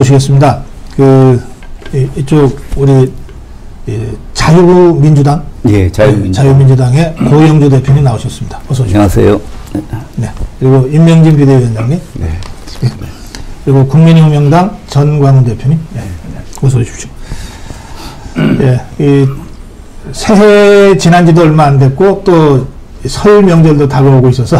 보시겠습니다. 이쪽 우리 자유민주당, 예, 자유민주당의 고영주 대표님 나오셨습니다. 어서 오십시오. 안녕하세요. 네. 그리고 임명진 비대위원장님. 네. 그리고 국민혁명당 전광훈 대표님. 네. 어서 오십시오. 예, 새해 지난지도 얼마 안 됐고 또 설 명절도 다가오고 있어서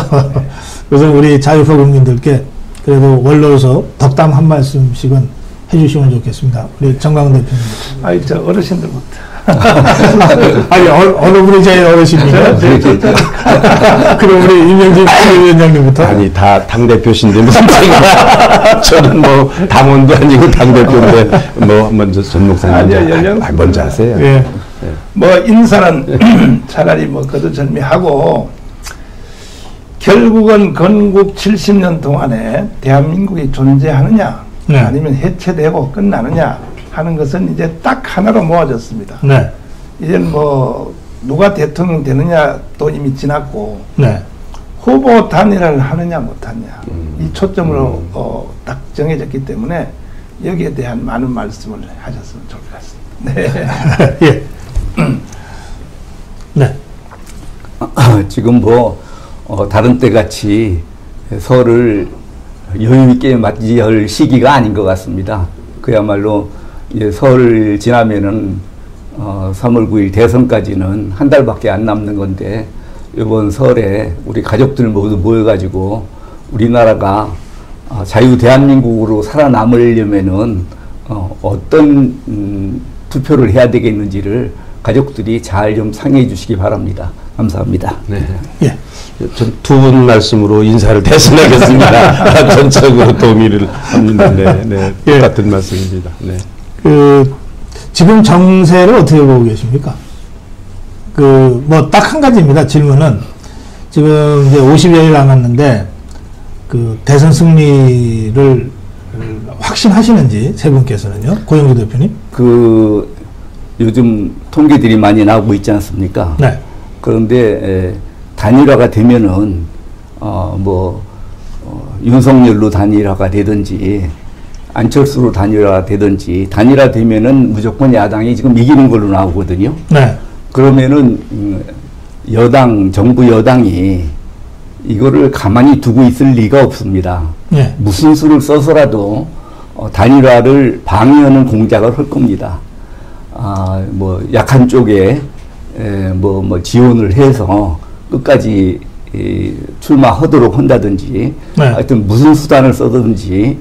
그래서 우리 자유파 국민들께 그래도 원로로서 덕담 한 말씀씩은 해주시면 좋겠습니다. 우리 전광훈 대표님. 아이, 저 어르신들부터. 아니, 어느 분이 제일 어르신이에요? 그럼 우리 임명진 위원장님부터. 아니, 다 당대표신데 무슨 차이가. 저는 뭐 당원도 아니고 당대표인데 뭐 먼저 전 목사님 먼저 하세요. 예. 뭐 인사는 차라리 뭐 거두절미하고 결국은 건국 70년 동안에 대한민국이 존재하느냐, 네. 아니면 해체되고 끝나느냐 하는 것은 이제 딱 하나로 모아졌습니다. 네. 이제는 뭐 누가 대통령 되느냐 또 이미 지났고, 네. 후보 단일화를 하느냐 못하느냐 이 초점으로 딱 정해졌기 때문에 여기에 대한 많은 말씀을 하셨으면 좋을 것 같습니다. 네. 예. 네. 지금 뭐 다른 때 같이 설을 여유 있게 맞이할 시기가 아닌 것 같습니다. 그야말로 이제 설 지나면은 3월 9일 대선까지는 한 달밖에 안 남는 건데, 이번 설에 우리 가족들 모두 모여가지고 우리나라가 자유 대한민국으로 살아남으려면은 어떤 투표를 해야 되겠는지를 가족들이 잘 좀 상의해 주시기 바랍니다. 감사합니다. 네. 예. 전 두 분 말씀으로 인사를 대신하겠습니다. 전적으로 동의를 합니다. 네, 네. 예. 똑같은 말씀입니다. 네. 지금 정세를 어떻게 보고 계십니까? 뭐 딱 한 가지입니다. 질문은 지금 이제 50여일 남았는데 대선 승리를 확신하시는지 세 분께서는요. 고영주 대표님. 요즘 통계들이 많이 나오고 있지 않습니까? 네. 그런데 단일화가 되면은 윤석열로 단일화가 되든지 안철수로 단일화가 되든지, 단일화 되면은 무조건 야당이 지금 이기는 걸로 나오거든요. 네. 그러면은 정부 여당이 이거를 가만히 두고 있을 리가 없습니다. 네. 무슨 수를 써서라도 단일화를 방해하는 공작을 할 겁니다. 약한 쪽에 지원을 해서 끝까지 출마하도록 한다든지, 네. 하여튼 무슨 수단을 써든지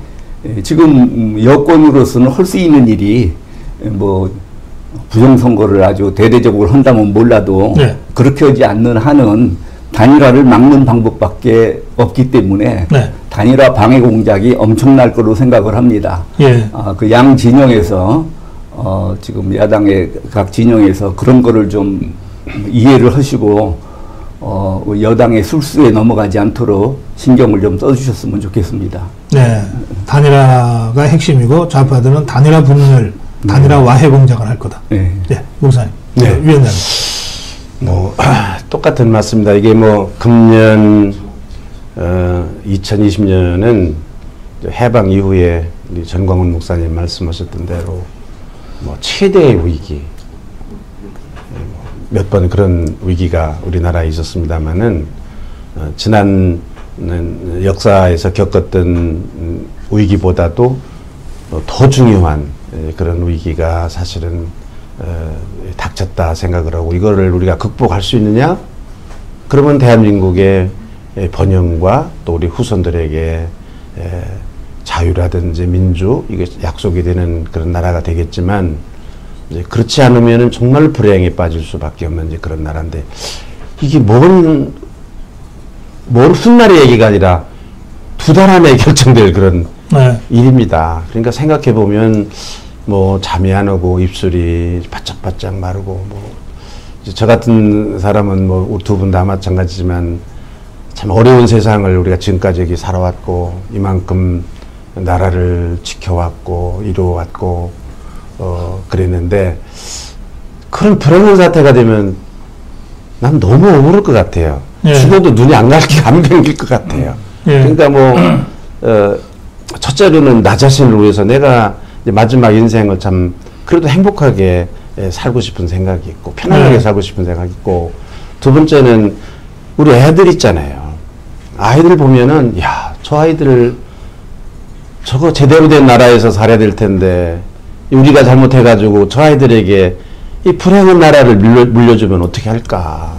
지금 여권으로서는 할 수 있는 일이 부정선거를 아주 대대적으로 한다면 몰라도, 네. 그렇게 하지 않는 한은 단일화를 막는 방법밖에 없기 때문에, 네. 단일화 방해 공작이 엄청날 거로 생각을 합니다. 예. 양 진영에서 지금 야당의 각 진영에서 그런 거를 좀 이해를 하시고 여당의 술수에 넘어가지 않도록 신경을 좀 써주셨으면 좋겠습니다. 네. 단일화가 핵심이고 좌파들은 단일화 분열, 단일화 와해 공작을 할 거다. 네. 네. 목사님. 네. 위원장님. 똑같은 말씀입니다. 이게 금년 2020년은 해방 이후에 우리 전광훈 목사님 말씀하셨던 대로 최대의 위기, 몇 번 그런 위기가 우리나라에 있었습니다만은 지난 역사에서 겪었던 위기보다도 더 중요한 그런 위기가 사실은 닥쳤다 생각을 하고, 이거를 우리가 극복할 수 있느냐? 그러면 대한민국의 번영과 또 우리 후손들에게 자유라든지 민주, 이게 약속이 되는 그런 나라가 되겠지만, 이제 그렇지 않으면은 정말 불행에 빠질 수밖에 없는 이제 그런 나라인데, 이게 뭔 훗날의 얘기가 아니라 두 달 안에 결정될 그런 네. 일입니다. 그러니까 생각해 보면 잠이 안 오고 입술이 바짝바짝 마르고, 저 같은 사람은 두 분 다 마찬가지지만 참 어려운 세상을 우리가 지금까지 여기 살아왔고, 이만큼 나라를 지켜왔고 이루어왔고 그랬는데, 그런 불행한 사태가 되면 난 너무 억울할 것 같아요. 예. 죽어도 눈이 안 감길 것 같아요. 예. 그러니까 첫째로는 나 자신을 위해서 내가 이제 마지막 인생을 참 그래도 행복하게 살고 싶은 생각이 있고 편안하게 살고 싶은 생각이 있고 두 번째는 우리 애들 있잖아요. 아이들 보면은 야, 저 아이들 저거 제대로 된 나라에서 살아야 될 텐데 우리가 잘못해가지고 저 아이들에게 이 불행한 나라를 물려주면 어떻게 할까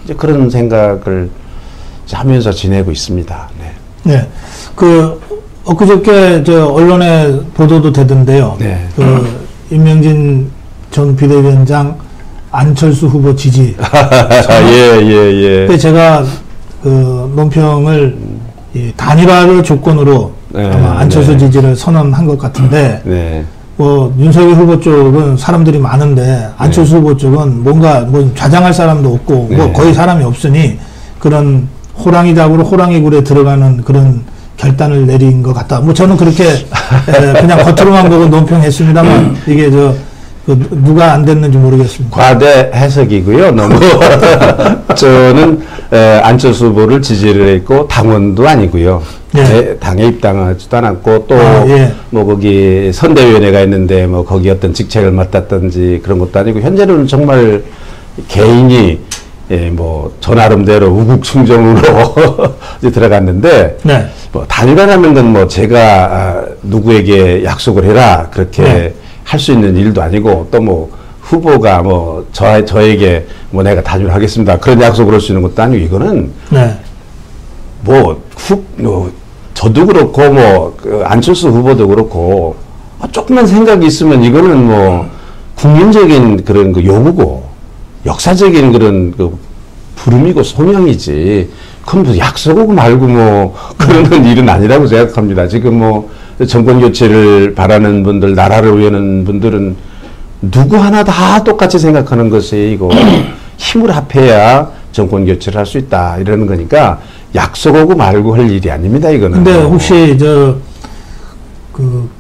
이제 그런 생각을 하면서 지내고 있습니다. 네. 네. 엊그저께 언론에 보도도 되던데요. 네. 임명진 전 비대위원장 안철수 후보 지지. 예. 그때 제가 논평을 단일화를 조건으로 아마 안철수 지지를 선언한 것 같은데, 네. 윤석열 후보 쪽은 사람들이 많은데, 안철수 후보 쪽은 뭔가 좌장할 사람도 없고, 거의 사람이 없으니, 그런 호랑이 잡으러 호랑이 굴에 들어가는 그런 결단을 내린 것 같다. 저는 그렇게, 그냥 겉으로만 보고 논평했습니다만, 이게 누가 안 됐는지 모르겠습니다. 과대 해석이고요. 너무 저는 안철수 후보를 지지를 했고 당원도 아니고요. 예. 당에 입당하지도 않았고 또 예. 거기 선대위원회가 있는데 거기 어떤 직책을 맡았든지 그런 것도 아니고 현재는 정말 개인이 저 나름대로 우국충정으로 이제 들어갔는데 네. 단일화라는 건 제가 누구에게 약속을 해라 그렇게 할 수 있는 일도 아니고 또 후보가 저에게 내가 단일화하겠습니다 그런 약속을 할 수 있는 것도 아니고 이거는 네. 저도 그렇고 안철수 후보도 그렇고 조금만 생각이 있으면 이거는 국민적인 그런 요구고 역사적인 그런 부름이고 소명이지 그건 약속하고 말고 그러는 일은 아니라고 생각합니다. 지금 정권 교체를 바라는 분들, 나라를 위하는 분들은 누구 하나 다 똑같이 생각하는 것이 이거 힘을 합해야 정권 교체를 할 수 있다 이러는 거니까 약속하고 말고 할 일이 아닙니다. 이거는. 근데 혹시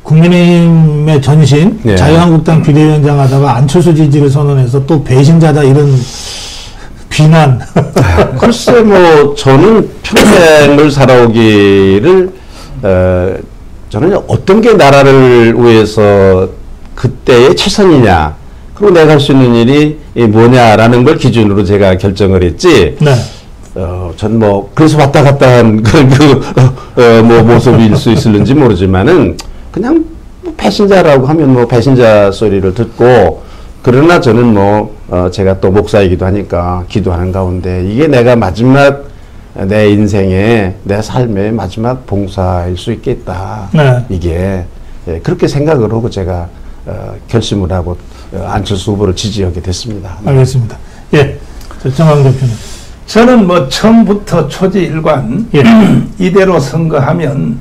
국민의힘의 전신 네. 자유한국당 비대위원장 하다가 안철수 지지를 선언해서 또 배신자다 이런 비난. 글쎄 저는 평생을 살아오기를 저는 어떤 게 나라를 위해서 그때의 최선이냐 그리고 내가 할 수 있는 일이 뭐냐라는 걸 기준으로 제가 결정을 했지. 네. 전 그래서 왔다 갔다 한 모습일 수 있을는지 모르지만은 그냥 배신자라고 하면 배신자 소리를 듣고 그러나 저는 제가 또 목사이기도 하니까 기도하는 가운데 이게 내가 마지막 내 인생의 내 삶의 마지막 봉사일 수 있겠다. 네. 이게 그렇게 생각을 하고 제가 결심을 하고 안철수 후보를 지지하게 됐습니다. 알겠습니다. 예, 정광 대표님. 저는 처음부터 초지일관 예. 이대로 선거하면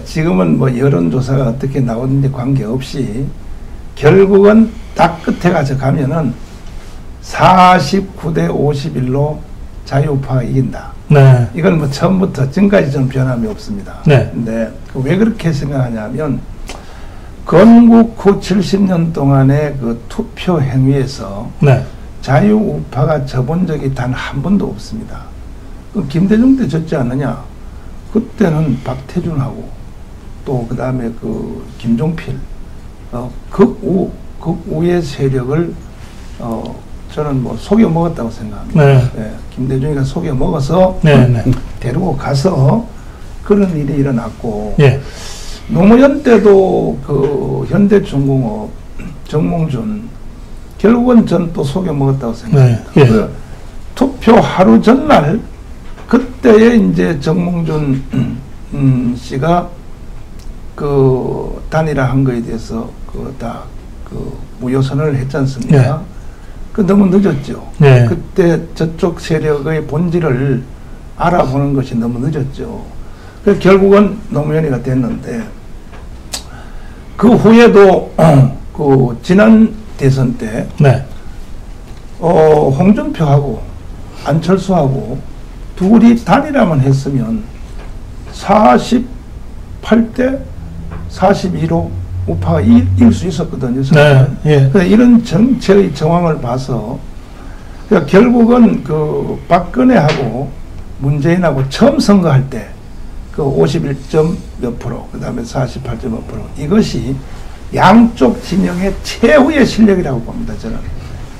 지금은 여론조사가 어떻게 나오는지 관계없이 결국은 딱 끝에 가서 가면은 49대 51로 자유우파가 이긴다. 네. 이건 처음부터 지금까지 좀 변함이 없습니다. 네. 근데 왜 그렇게 생각하냐면 건국 후 70년 동안의 투표 행위에서 네. 자유우파가 져본 적이 단 한 번도 없습니다. 김대중 때 졌지 않느냐? 그때는 박태준하고 또 그 다음에 김종필 극우의 세력을 저는 속여 먹었다고 생각합니다. 네. 김대중이가 속여 먹어서 네. 데리고 가서 그런 일이 일어났고 예. 노무현 때도 현대중공업 정몽준 결국은 전 또 속여 먹었다고 생각합니다. 네. 예. 투표 하루 전날 그때에 이제 정몽준 씨가 단일화한 거에 대해서 무효선언을 했지 않습니까? 네. 너무 늦었죠. 네. 그때 저쪽 세력의 본질을 알아보는 것이 너무 늦었죠. 그래서 결국은 노무현이가 됐는데 그 후에도 지난 대선 때 네. 홍준표하고 안철수하고 둘이 단일화만 했으면 48대 42로 우파가 이길 수 있었거든요. 네. 예. 이런 정치의 정황을 봐서 결국은 박근혜하고 문재인하고 처음 선거할 때 그 51점 몇 프로, 그 다음에 48점 몇 프로. 이것이 양쪽 진영의 최후의 실력이라고 봅니다, 저는.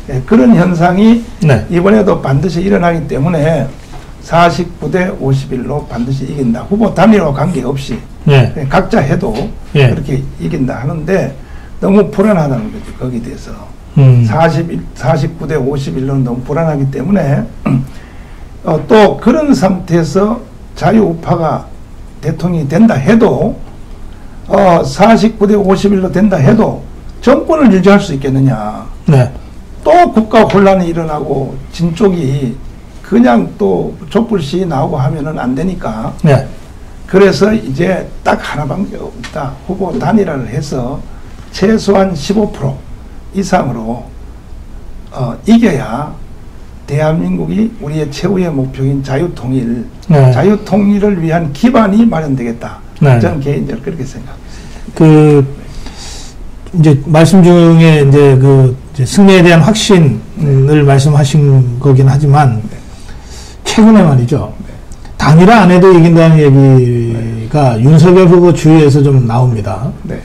예, 그런 현상이 네. 이번에도 반드시 일어나기 때문에 49대 51로 반드시 이긴다. 후보 단일과 관계없이 네. 각자 해도 예. 그렇게 이긴다 하는데 너무 불안하다는 거죠. 거기에 대해서. 49대 51로는 너무 불안하기 때문에 또 그런 상태에서 자유우파가 대통령이 된다 해도 49대 51로 된다 해도 정권을 유지할 수 있겠느냐. 네. 또 국가 혼란이 일어나고 진 쪽이 그냥 또 촛불 시위 나오고 하면은 안 되니까. 네. 그래서 이제 딱 하나밖에 없다. 후보 단일화를 해서 최소한 15% 이상으로 이겨야 대한민국이 우리의 최후의 목표인 자유통일, 네. 자유통일을 위한 기반이 마련되겠다. 네. 저는 개인적으로 그렇게 생각합니다. 그 이제 말씀 중에 이제 승리에 대한 확신을 말씀하신 거긴 하지만 최근에 말이죠. 단일화 안 해도 이긴다는 얘기가 윤석열 후보 주위에서 좀 나옵니다. 네.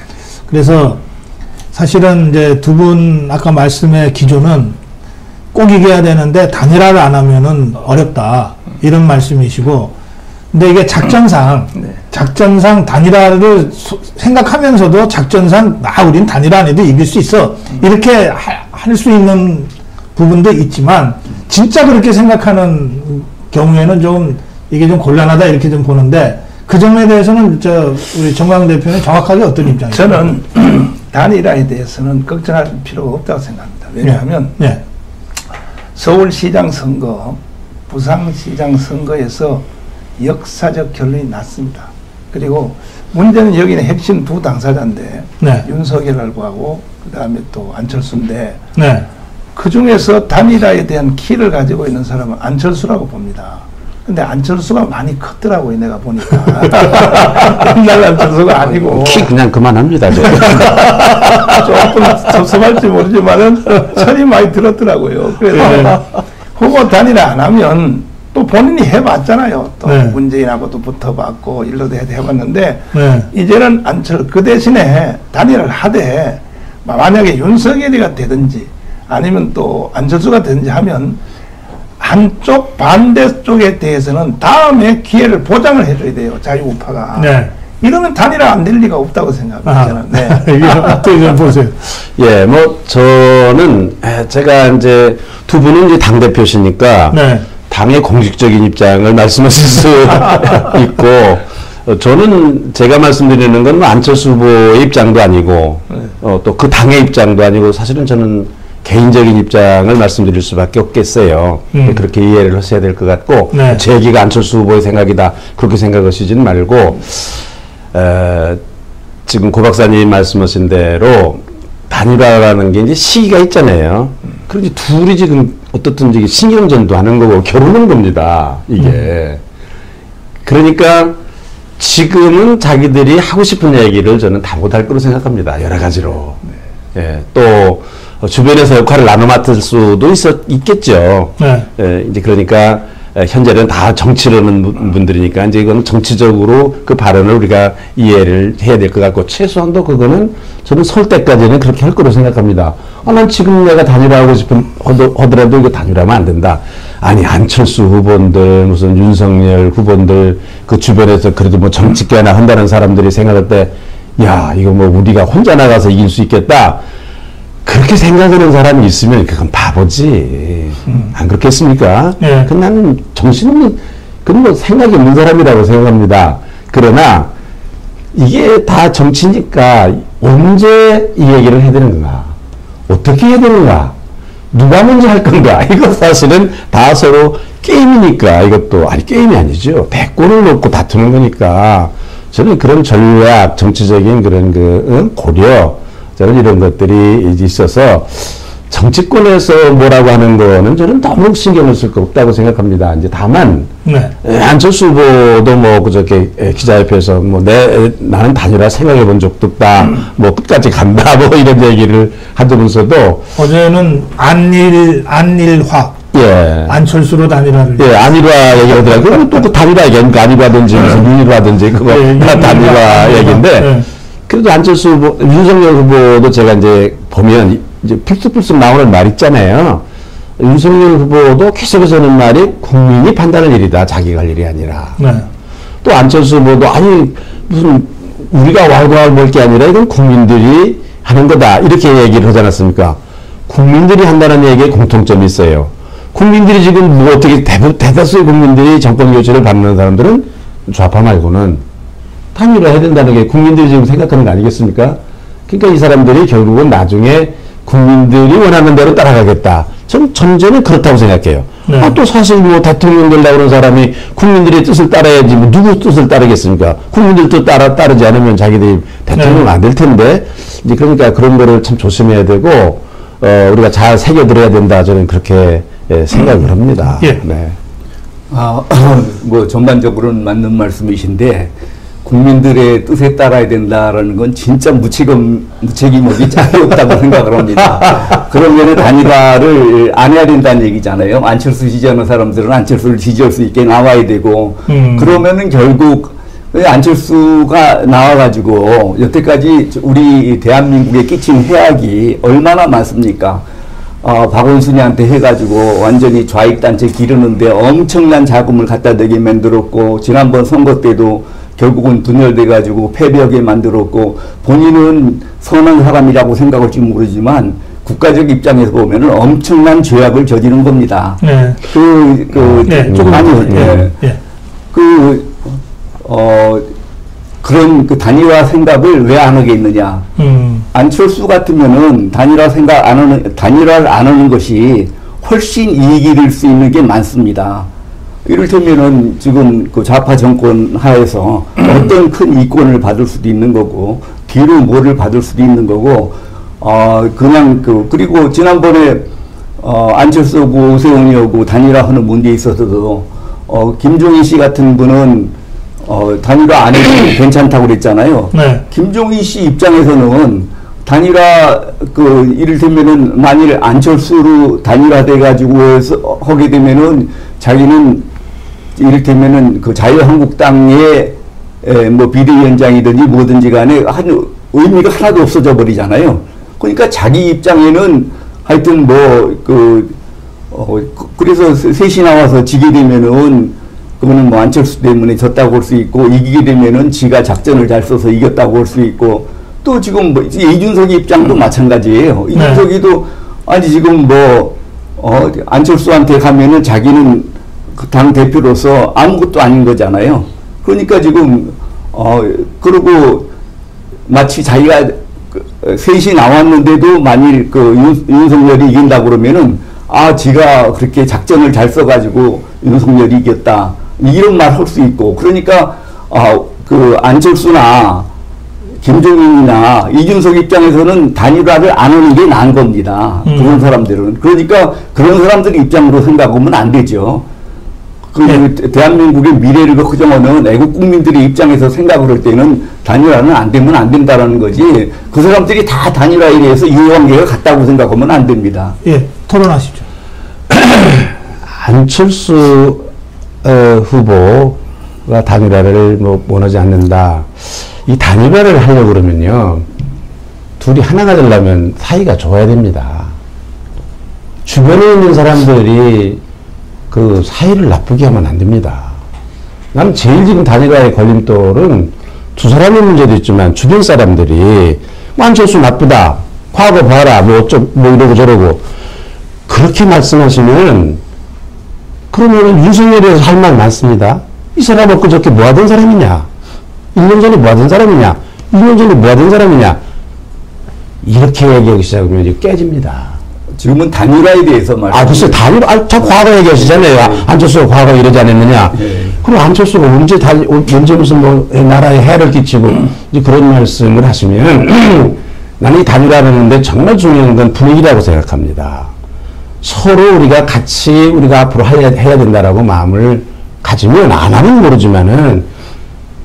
그래서 사실은 이제 두 분 아까 말씀의 기조는 꼭 이겨야 되는데 단일화를 안 하면은 어렵다 이런 말씀이시고, 근데 이게 작전상 단일화를 생각하면서도 작전상 우린 단일화 안 해도 이길 수 있어 이렇게 할 수 있는 부분도 있지만 진짜 그렇게 생각하는 경우에는 좀 이게 좀 곤란하다 이렇게 좀 보는데, 그 점에 대해서는 우리 정광훈 대표는 정확하게 어떤 입장이에요? 저는 단일화에 대해서는 걱정할 필요가 없다고 생각합니다. 왜냐하면 네. 서울시장 선거, 부산시장 선거에서 역사적 결론이 났습니다. 그리고 문제는 여기는 핵심 두 당사자인데 네. 윤석열하고 하고 그 다음에 또 안철수인데 네. 그 중에서 단일화에 대한 키를 가지고 있는 사람은 안철수라고 봅니다. 근데 안철수가 많이 컸더라고요, 내가 보니까. 옛날 안철수가 아니고. 키 그냥 그만합니다. 조금 섭섭할지 모르지만은 철이 많이 들었더라고요. 그래서 후보 단일화 안 하면 또 본인이 해봤잖아요. 또 네. 문재인하고도 붙어봤고 일로도 해봤는데 네. 이제는 그 대신에 단일화를 하되 만약에 윤석열이가 되든지 아니면 또 안철수가 되든지 하면 한쪽 반대쪽에 대해서는 다음에 기회를 보장을 해줘야 돼요. 자유우파가. 네. 이러면 단일화 안 될 리가 없다고 생각합니다. 네. 이거 어떻게 좀 보세요? 예, 뭐 저는 제가 이제 두 분은 이제 당 대표시니까 네. 당의 공식적인 입장을 말씀하실 수 있고, 저는 제가 말씀드리는 건 안철수 후보의 입장도 아니고 또 그 당의 입장도 아니고 사실은 저는 개인적인 입장을 말씀드릴 수밖에 없겠어요. 그렇게 이해를 하셔야 될 것 같고, 네. 제 얘기가 안철수 후보의 생각이다 그렇게 생각하시지는 말고, 지금 고 박사님 말씀하신 대로 단일화라는 게 이제 시기가 있잖아요. 그런데 둘이 지금 어떻든 이제 신경전도 하는 거고 결혼한 겁니다, 이게. 그러니까 지금은 자기들이 하고 싶은 얘기를 저는 다 못할 거로 생각합니다, 여러 가지로. 예, 또 주변에서 역할을 나눠 맡을 수도 있겠죠. 네. 예, 이제 그러니까 현재는 다 정치를 하는 분들이니까 이제 이건 정치적으로 그 발언을 우리가 이해를 해야 될 것 같고, 최소한도 그거는 저는 설 때까지는 그렇게 할 거로 생각합니다. 난 지금 내가 단일화하고 싶은 하더라도 이거 단일화하면 안 된다. 아니, 안철수 후보들, 무슨 윤석열 후보들 그 주변에서 그래도 뭐 정치 꽤나 한다는 사람들이 생각할 때, 야, 이거 뭐 우리가 혼자 나가서 이길 수 있겠다. 그렇게 생각하는 사람이 있으면 그건 바보지. 안 그렇겠습니까? 네. 나는 정신없는, 그건 뭐 생각이 없는 사람이라고 생각합니다. 그러나 이게 다 정치니까 언제 이 얘기를 해야 되는가? 어떻게 해야 되는가? 누가 먼저 할 건가? 이거 사실은 다 서로 게임이니까, 이것도, 아니, 게임이 아니죠. 대권을 놓고 다투는 거니까. 저는 그런 전략, 정치적인 그런 고려, 저는 이런 것들이 있어서 정치권에서 뭐라고 하는 거는 저는 너무 신경을 쓸 거 없다고 생각합니다. 이제 다만, 네. 안철수 후보도 뭐 그저께 기자협회에서 뭐 나는 단일화 생각해 본 적도 없다. 뭐 끝까지 간다. 뭐 이런 얘기를 하면서도 어제는 안일화 예. 안철수로 단일화를. 예, 안일화 얘기를 하더라고요. 또 그 단일화 얘기하니까 안일화든지 무슨 윤일화든지 그거 예, 다 단일화 얘기인데 예. 그래도 안철수 후보, 윤석열 후보도 제가 이제 보면 이제 불쑥불쑥 나오는 말 있잖아요. 윤석열 후보도 계속해서 하는 말이 국민이 판단할 일이다. 자기가 할 일이 아니라. 네. 또 안철수 후보도 아니 무슨 우리가 왈가왈 볼 게 아니라 이건 국민들이 하는 거다. 이렇게 얘기를 하지 않았습니까? 국민들이 한다는 얘기에 공통점이 있어요. 국민들이 지금 뭐 어떻게 대다수의 국민들이 정권 교체를 받는 사람들은 좌파 말고는 단일화 해야 된다는 게 국민들이 지금 생각하는 거 아니겠습니까? 그러니까 이 사람들이 결국은 나중에 국민들이 원하는 대로 따라가겠다. 저는 전제는 그렇다고 생각해요. 네. 아, 또 사실 뭐 대통령 되려고 그런 사람이 국민들의 뜻을 따라야지 뭐 누구 뜻을 따르겠습니까? 국민들 뜻 따르지 않으면 자기들이 대통령 네. 안 될 텐데 이제 그러니까 그런 거를 참 조심해야 되고 우리가 잘 새겨들어야 된다. 저는 그렇게 생각을 합니다. 예. 네. 뭐 전반적으로는 맞는 말씀이신데 국민들의 뜻에 따라야 된다라는 건 진짜 무책임하기 짝이 없다고 생각을 합니다. 그러면 단일화를 안 해야 된다는 얘기잖아요. 안철수 지지하는 사람들은 안철수를 지지할 수 있게 나와야 되고 그러면은 결국 안철수가 나와가지고 여태까지 우리 대한민국에 끼친 해악이 얼마나 많습니까? 박원순이한테 해가지고 완전히 좌익단체 기르는데 엄청난 자금을 갖다 대게 만들었고 지난번 선거 때도 결국은 분열돼가지고 패배하게 만들었고 본인은 선한 사람이라고 생각할지 모르지만 국가적 입장에서 보면은 엄청난 죄악을 저지른 겁니다. 네. 조금 아니, 그런 그 단일화 생각을 왜 안 하겠느냐. 안철수 같으면은 단일화를 안 하는 것이 훨씬 이익이 될 수 있는 게 많습니다. 이를테면은 지금 그 좌파 정권 하에서 어떤 큰 이권을 받을 수도 있는 거고, 뒤로 뭐를 받을 수도 있는 거고, 그리고 지난번에, 안철수하고 오세훈이하고 단일화하는 문제에 있어서도, 김종인 씨 같은 분은, 단일화 안 해도 괜찮다고 그랬잖아요. 네. 김종인 씨 입장에서는 단일화, 이를테면은 만일 안철수로 단일화돼가지고 해서 하게 되면은 자기는 이를테면은 그 자유한국당의 뭐 비대위원장이든지 뭐든지 간에 의미가 하나도 없어져 버리잖아요. 그러니까 자기 입장에는 하여튼 그래서 셋이 나와서 지게 되면은 그거는 뭐 안철수 때문에 졌다고 할 수 있고 이기게 되면은 지가 작전을 잘 써서 이겼다고 할 수 있고 또 지금 뭐 이준석의 입장도 마찬가지예요. 이준석이도 아니 지금 안철수한테 가면은 자기는 그 당 대표로서 아무것도 아닌 거잖아요. 그러니까 지금 그리고 마치 자기가 셋이 나왔는데도 만일 윤석열이 이긴다 그러면은 지가 그렇게 작전을 잘 써가지고 윤석열이 이겼다 이런 말 할 수 있고 그러니까 안철수나 김종인이나 이준석 입장에서는 단일화를 안 하는 게 나은 겁니다. 그런 사람들은. 그러니까 그런 사람들 입장으로 생각하면 안 되죠. 대한민국의 미래를 걱정하는 애국 국민들의 입장에서 생각을 할 때는 단일화는 안 되면 안 된다라는 거지. 그 사람들이 다 단일화에 대해서 이해관계가 같다고 생각하면 안 됩니다. 예, 토론하시죠. 안철수 후보가 단일화를 원하지 않는다. 이 단일화를 하려고 그러면요. 둘이 하나가 되려면 사이가 좋아야 됩니다. 주변에 있는 사람들이 그 사이를 나쁘게 하면 안 됩니다. 나는 제일 지금 단일화의 걸림돌은 두 사람의 문제도 있지만 주변 사람들이 안철수 나쁘다. 과거 봐라. 뭐 이러고 저러고. 그렇게 말씀하시면 그러면 윤석열에서 할 말 많습니다. 이 사람은 그저께 뭐 하던 사람이냐? 1년 전에 뭐 하던 사람이냐? 2년 전에 뭐 하던 사람이냐? 이렇게 얘기하기 시작하면 이제 깨집니다. 지금은 단일화에 대해서 글쎄, 단일화, 저 과거 얘기하시잖아요. 안철수가 과거 이러지 않았느냐. 그럼 안철수가 언제 무슨 나라에 해를 끼치고, 이제 그런 말씀을 하시면, 나는 이 단일화하는데 정말 중요한 건 분위기라고 생각합니다. 서로 우리가 같이 우리가 앞으로 해야 된다라고 마음을 가지면 안 하면 모르지만은,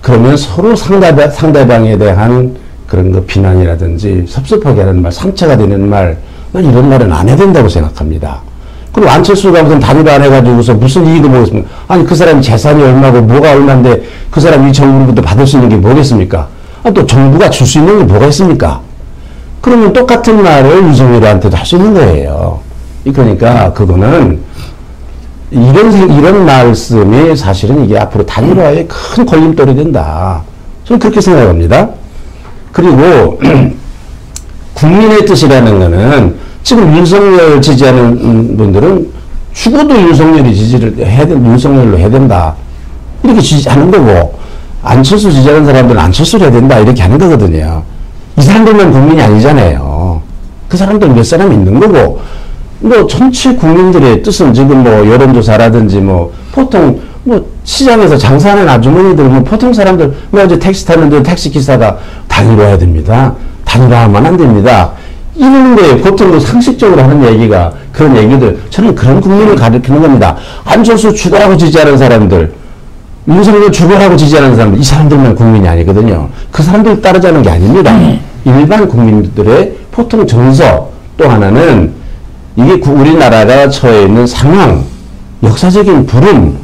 그러면 서로 상대방에 대한 그런 거 비난이라든지 섭섭하게 하는 말, 상처가 되는 말, 난 이런 말은 안 해야 된다고 생각합니다. 그리고 안철수가 무슨 단일화 안 해가지고서 무슨 이익을 보겠습니까? 아니, 그 사람이 재산이 얼마고 뭐가 얼마인데 그 사람이 이 정부로부터 받을 수 있는 게 뭐겠습니까? 아, 또 정부가 줄 수 있는 게 뭐가 있습니까? 그러면 똑같은 말을 윤석열한테도 할 수 있는 거예요. 그러니까 그거는 이런 말씀이 사실은 이게 앞으로 단일화에 큰 걸림돌이 된다. 저는 그렇게 생각합니다. 그리고 국민의 뜻이라는 거는 지금 윤석열 지지하는 분들은 죽어도 윤석열이 지지를 윤석열로 해야 된다. 이렇게 지지하는 거고, 안철수 지지하는 사람들은 안철수를 해야 된다. 이렇게 하는 거거든요. 이 사람들만 국민이 아니잖아요. 그 사람들 몇 사람 있는 거고, 뭐 전체 국민들의 뜻은 지금 뭐 여론조사라든지 뭐 보통 뭐 시장에서 장사하는 아주머니들 뭐 보통 사람들 뭐 이제 택시 타는데 택시 기사가 단일화해야 됩니다. 단일화하면 안 됩니다. 이러는 거예요. 보통 상식적으로 하는 얘기가 그런 얘기들. 저는 그런 국민을 가리키는 겁니다. 안철수 죽어라고 지지하는 사람들, 윤석열 죽어라고 지지하는 사람들, 이 사람들만 국민이 아니거든요. 그 사람들 따르자는 게 아닙니다. 일반 국민들의 보통 정서. 또 하나는 이게 우리나라가 처해 있는 상황, 역사적인 부름,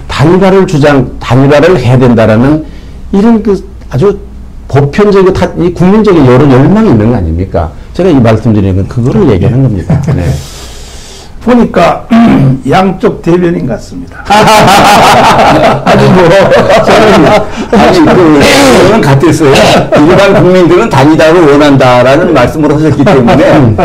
단일화를 해야 된다라는 이런 그 아주 보편적이고 이 국민적인 여론 열망이 있는 거 아닙니까? 제가 이 말씀드리는 건 그거를 얘기하는 겁니다. 네. 보니까 양쪽 대변인 같습니다. 아니 그거는 같았어요. 일반 국민들은 단일화를 원한다라는 말씀을 하셨기 때문에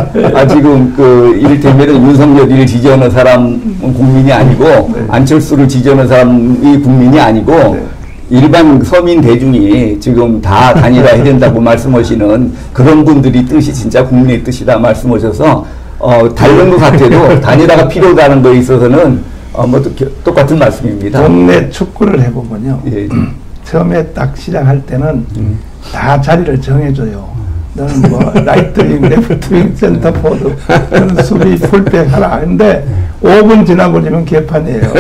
지금 그 이를테면 윤석열이를 지지하는 사람은 국민이 아니고 안철수를 지지하는 사람이 국민이 아니고 일반 서민 대중이 지금 다 단일화해야 된다고 말씀하시는 그런 분들이 뜻이 진짜 국민의 뜻이다 말씀하셔서 다른 것 같아도 단일화가 필요하다는 거에 있어서는 뭐 똑같은 말씀입니다. 동네 축구를 해보면요. 예. 처음에 딱 시작할 때는 다 자리를 정해줘요. 너는 뭐 라이트윙, 레프트윙, 센터포드, 너는 수비, 풀백 하라 하는데 5분 지나버리면 개판이에요.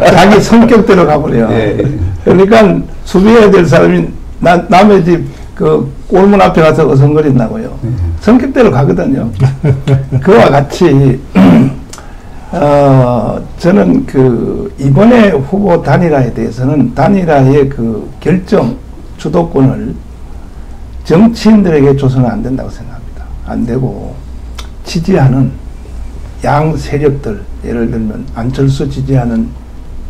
자기 성격대로 가버려요. 예. 그러니까 수비해야 될 사람이 남의 집 그 골문 앞에 가서 어성거린다고요. 성격대로 가거든요. 그와 같이 저는 그 이번에 후보 단일화에 대해서는 단일화의 그 결정 주도권을 정치인들에게 줘서는 안 된다고 생각합니다. 안 되고 지지하는 양 세력들, 예를 들면 안철수 지지하는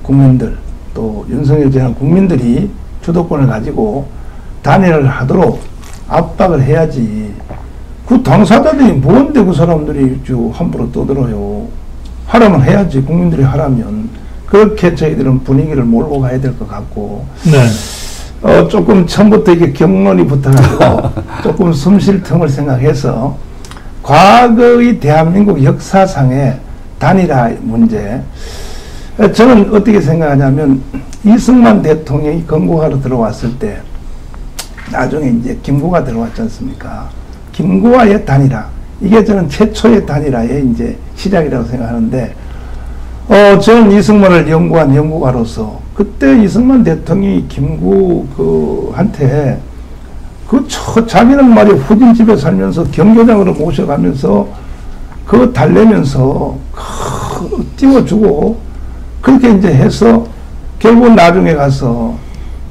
국민들, 또 윤석열 지지하는 국민들이 주도권을 가지고 단일화를 하도록 압박을 해야지. 그 당사자들이 뭔데 그 사람들이 함부로 떠들어요. 하라면 해야지. 국민들이 하라면. 그렇게 저희들은 분위기를 몰고 가야 될 것 같고. 네. 조금 처음부터 이게 경론이 붙어가지고 조금 숨 쉴 틈을 생각해서 과거의 대한민국 역사상의 단일화 문제, 저는 어떻게 생각하냐면 이승만 대통령이 건국하러 들어왔을 때 나중에 이제 김구가 들어왔지 않습니까? 김구와의 단일화, 이게 저는 최초의 단일화의 이제 시작이라고 생각하는데, 저는 이승만을 연구한 연구가로서 그때 이승만 대통령이 김구 한테 자기는 말이야 후진 집에 살면서 경교장으로 모셔가면서 그거 달래면서 띄워주고 그렇게 이제 해서 결국 나중에 가서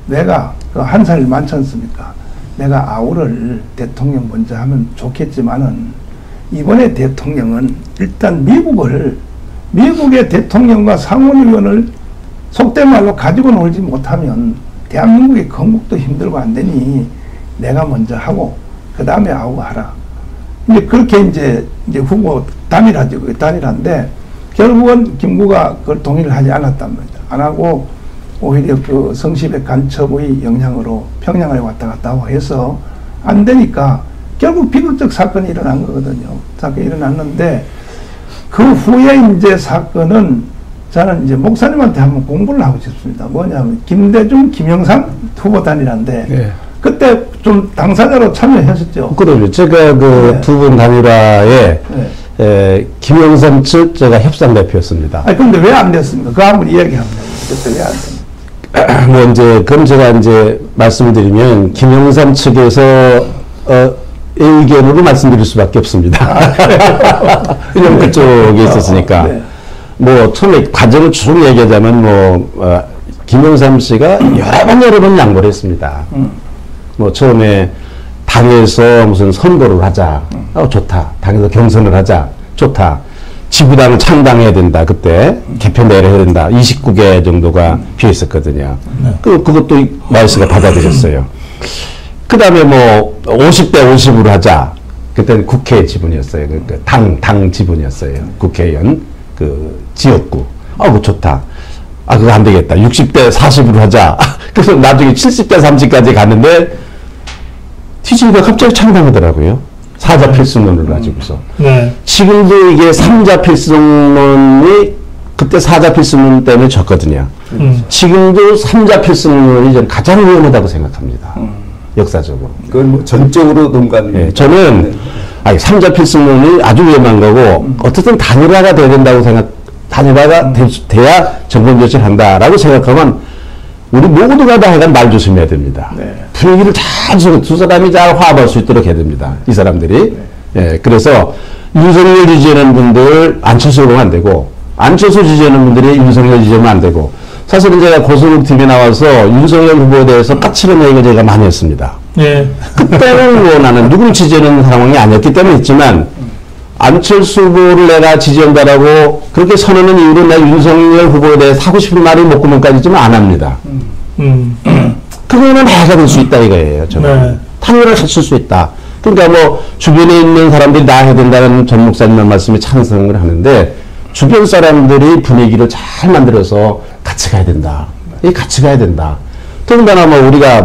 내가 한 살 많지 않습니까? 내가 아우를 대통령 먼저 하면 좋겠지만은 이번에 대통령은 일단 미국의 대통령과 상원의원을 속된 말로 가지고 놀지 못하면 대한민국의 건국도 힘들고 안 되니 내가 먼저 하고 그 다음에 아우가 하라. 이제 그렇게 이제 후보 단일화죠. 그게 단일화인데 결국은 김구가 그걸 동의를 하지 않았단 말이죠. 안 하고 오히려 그 성시백 간첩의 영향으로 평양을 왔다 갔다 하고 해서 안 되니까 결국 비극적 사건이 일어난 거거든요. 사건이 일어났는데 그 후에 이제 사건은 저는 이제 목사님한테 한번 공부를 하고 싶습니다. 뭐냐면 김대중, 김영삼 후보 단일화인데 네. 그때 좀 당사자로 참여하셨죠. 그럼요. 제가 그 두 분 단일화에 김영삼 측 제가 협상 대표였습니다. 아니 근데 왜 안 됐습니까? 그거 한번 이야기하면 그때 왜 안 됐습니까? 뭐 이제 그럼 제가 이제 말씀드리면 김영삼 측에서 의견으로 말씀드릴 수밖에 없습니다. 왜냐면 그쪽에 있었으니까. 네. 뭐 처음에 과정을 쭉 얘기하자면 김영삼 씨가 여러 번 양보를 했습니다. 뭐 처음에 당에서 무슨 선거를 하자. 좋다. 당에서 경선을 하자. 좋다. 지구당을 창당해야 된다. 그때 개편대회를 해야 된다. 29개 정도가 비어 있었거든요. 그것도 마이스가 받아들였어요. 그 다음에 뭐 50대 50으로 하자. 그때는 국회 지분이었어요. 당 지분이었어요. 국회의원 그 지역구. 그거 좋다. 그거 안 되겠다. 60대 40으로 하자. 그래서 나중에 70대 30까지 갔는데 TJ가 갑자기 창당하더라고요. 사자 필승론을 가지고서. 네. 지금도 이게 삼자 필승론이 그때 사자 필승론 때문에 졌거든요. 지금도 삼자 필승론이 저는 가장 위험하다고 생각합니다. 역사적으로. 그건 뭐 전적으로 동감입니다. 네, 저는 삼자 필승론이 아주 위험한 거고 어쨌든 단일화가 돼야 된다고 단일화가 돼야 정권 교체를 한다라고 생각하면 우리 모두가 다 해간 말 조심해야 됩니다. 네. 분위기를 잘 두 사람이 잘 화합할 수 있도록 해야 됩니다. 이 사람들이. 예, 그래서 윤석열 지지하는 분들 안철수 보면 안 되고 안철수 지지하는 분들이 윤석열 지지하면 안 되고 사실은 제가 고소국 TV에 나와서 윤석열 후보에 대해서 까칠한 얘기를 제가 많이 했습니다. 예. 그때는 뭐 나는 누구를 지지하는 상황이 아니었기 때문에 했지만 안철수 후보를 내가 지지한다라고 그렇게 선언한 이후로 내가 윤석열 후보에 대해서 하고 싶은 말이 목구멍까지지만 안 합니다. 그거는 해가 될 수 있다 이거예요. 저는. 네. 탄핵을 했을 수 있다. 그러니까 뭐 주변에 있는 사람들이 나 해야 된다는 전 목사님의 말씀에 찬성을 하는데 주변 사람들이 분위기를 잘 만들어서 같이 가야 된다. 같이 가야 된다. 더군다나 뭐 우리가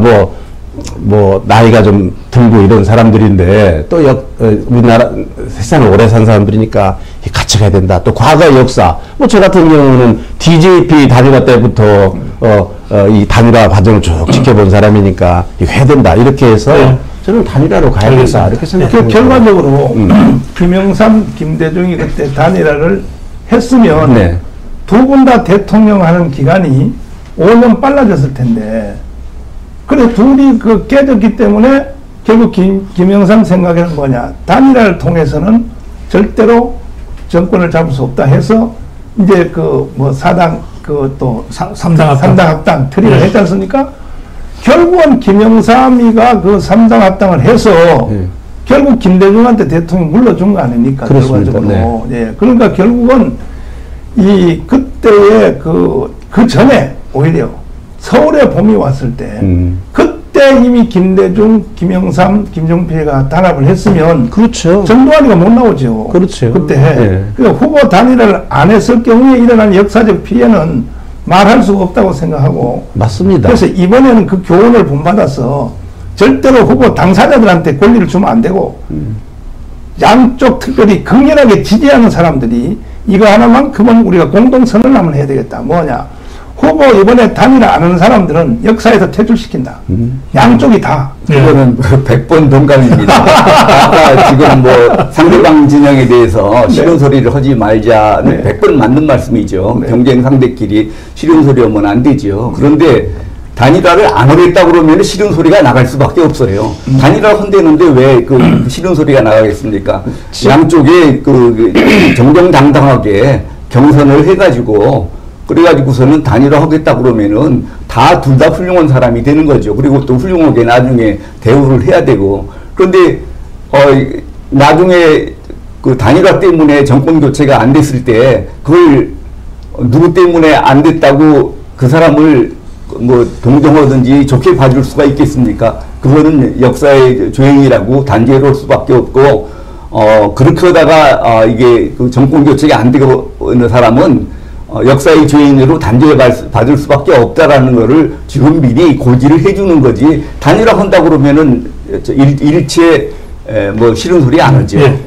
뭐 나이가 좀 들고 이런 사람들인데 또 우리나라 세상을 오래 산 사람들이니까 같이 가야 된다. 또 과거 역사 뭐 저 같은 경우는 DJP 단일화 때부터 이 단일화 과정을 쭉 지켜본 사람이니까 이거 해야 된다 이렇게 해서 저는 단일화로 가야 된다 이렇게 생각합니다. 결과적으로 김영삼, 김대중이 그때 단일화를 했으면 네. 두 분 다 대통령 하는 기간이 5년 빨라졌을 텐데 그래 둘이 깨졌기 때문에 결국 김영삼 생각에는 뭐냐 단일화를 통해서는 절대로 정권을 잡을 수 없다 해서 이제 사당 또 삼당 합당 트리를 했지 않습니까? 결국은 김영삼이가 삼당 합당을 해서 결국 김대중한테 대통령 물러준 거 아닙니까? 그렇습니다. 결과적으로. 예. 그러니까 결국은 그때의 그 전에 오히려 서울에 봄이 왔을 때 그때 이미 김대중, 김영삼, 김종필이가 단합을 했으면 그렇죠. 전두환이가 못 나오죠. 그렇죠. 그때. 네. 그러니까 후보 단일화를 안 했을 경우에 일어난 역사적 피해는 말할 수가 없다고 생각하고 맞습니다. 그래서 이번에는 그 교훈을 본받아서 절대로 후보 당사자들한테 권리를 주면 안 되고 양쪽 특별히 극렬하게 지지하는 사람들이 이거 하나만큼은 우리가 공동선언을 한번 해야 되겠다. 뭐냐. 후보 이번에 단일화 안 하는 사람들은 역사에서 퇴출시킨다. 양쪽이 다. 그거는 100번 동감입니다. 아까 지금 뭐 상대방 진영에 대해서 싫은 소리를 하지 말자는 100번 맞는 말씀이죠. 경쟁 상대끼리 싫은 소리 하면 안 되죠. 그런데 단일화를 안 하겠다고 그러면 싫은 소리가 나갈 수밖에 없어요. 단일화 한대는데 왜 싫은 소리가 나가겠습니까? 양쪽에 정정당당하게 경선을 해가지고 그래가지고서는 단일화 하겠다 그러면은 둘 다 훌륭한 사람이 되는 거죠. 그리고 또 훌륭하게 나중에 대우를 해야 되고. 그런데, 나중에 단일화 때문에 정권 교체가 안 됐을 때 그걸 누구 때문에 안 됐다고 그 사람을 동정하든지 좋게 봐줄 수가 있겠습니까? 그거는 역사의 조행이라고 단죄로 할 수밖에 없고, 그렇게 하다가, 이게 정권 교체가 안 되고 있는 사람은 역사의 죄인으로 단죄받을 수밖에 없다라는 거를 지금 미리 고지를 해주는 거지 단일화 한다 그러면은 일체 싫은 소리 안 하죠. 예.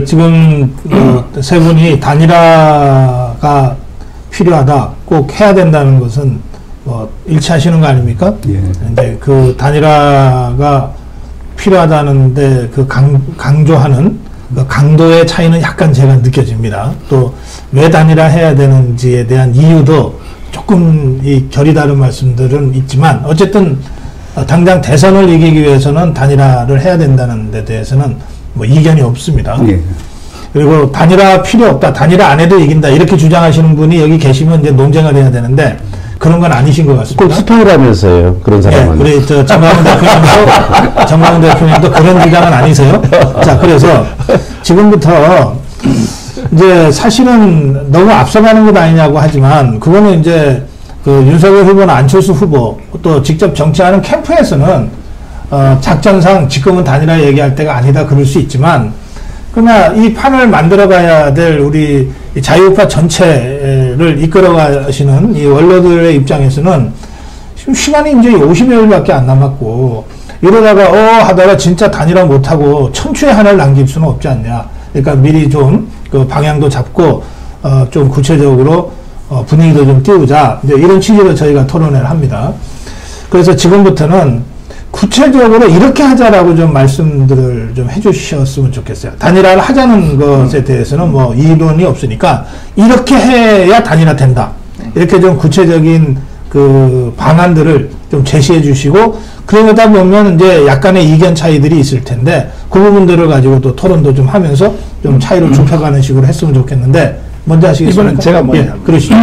지금 세 분이 단일화가 필요하다, 꼭 해야 된다는 것은 일치하시는 거 아닙니까? 예. 이제 단일화가 필요하다는데 강조하는 강도의 차이는 약간 제가 느껴집니다. 또 왜 단일화 해야 되는지에 대한 이유도 조금 결이 다른 말씀들은 있지만 어쨌든 당장 대선을 이기기 위해서는 단일화를 해야 된다는 데 대해서는 뭐 이견이 없습니다. 예. 그리고 단일화 필요 없다, 단일화 안 해도 이긴다 이렇게 주장하시는 분이 여기 계시면 이제 논쟁가 돼야 되는데 그런 건 아니신 것 같습니다. 꼭 스파이라면서요, 그런 사람은. 예, 우리 정광훈 대표님도 그런 주장은 아니세요. 자, 그래서 지금부터 이제 사실은 너무 앞서가는 것 아니냐고 하지만 그거는 이제 그 윤석열 후보나 안철수 후보 또 직접 정치하는 캠프에서는 작전상 지금은 단일화 얘기할 때가 아니다 그럴 수 있지만 그러나 이 판을 만들어가야 될 우리 자유우파 전체를 이끌어가시는 이 원로들의 입장에서는 지금 시간이 이제 50여일밖에 안 남았고 이러다가 하다가 진짜 단일화 못하고 천추의 한을 남길 수는 없지 않냐. 그러니까 미리 좀 그 방향도 잡고 좀 구체적으로 분위기도 좀 띄우자. 이제 이런 취지로 저희가 토론회를 합니다. 그래서 지금부터는 구체적으로 이렇게 하자라고 좀 말씀들을 좀 해주셨으면 좋겠어요. 단일화를 하자는 것에 대해서는 뭐 이론이 없으니까 이렇게 해야 단일화 된다. 이렇게 좀 구체적인 그 방안들을 좀 제시해 주시고 그러다 보면 이제 약간의 이견 차이들이 있을 텐데 그 부분들을 가지고 또 토론도 좀 하면서 좀 차이를 좁혀가는 식으로 했으면 좋겠는데 먼저 하시겠습니까? 이번엔 제가 먼저 예, 그러시죠.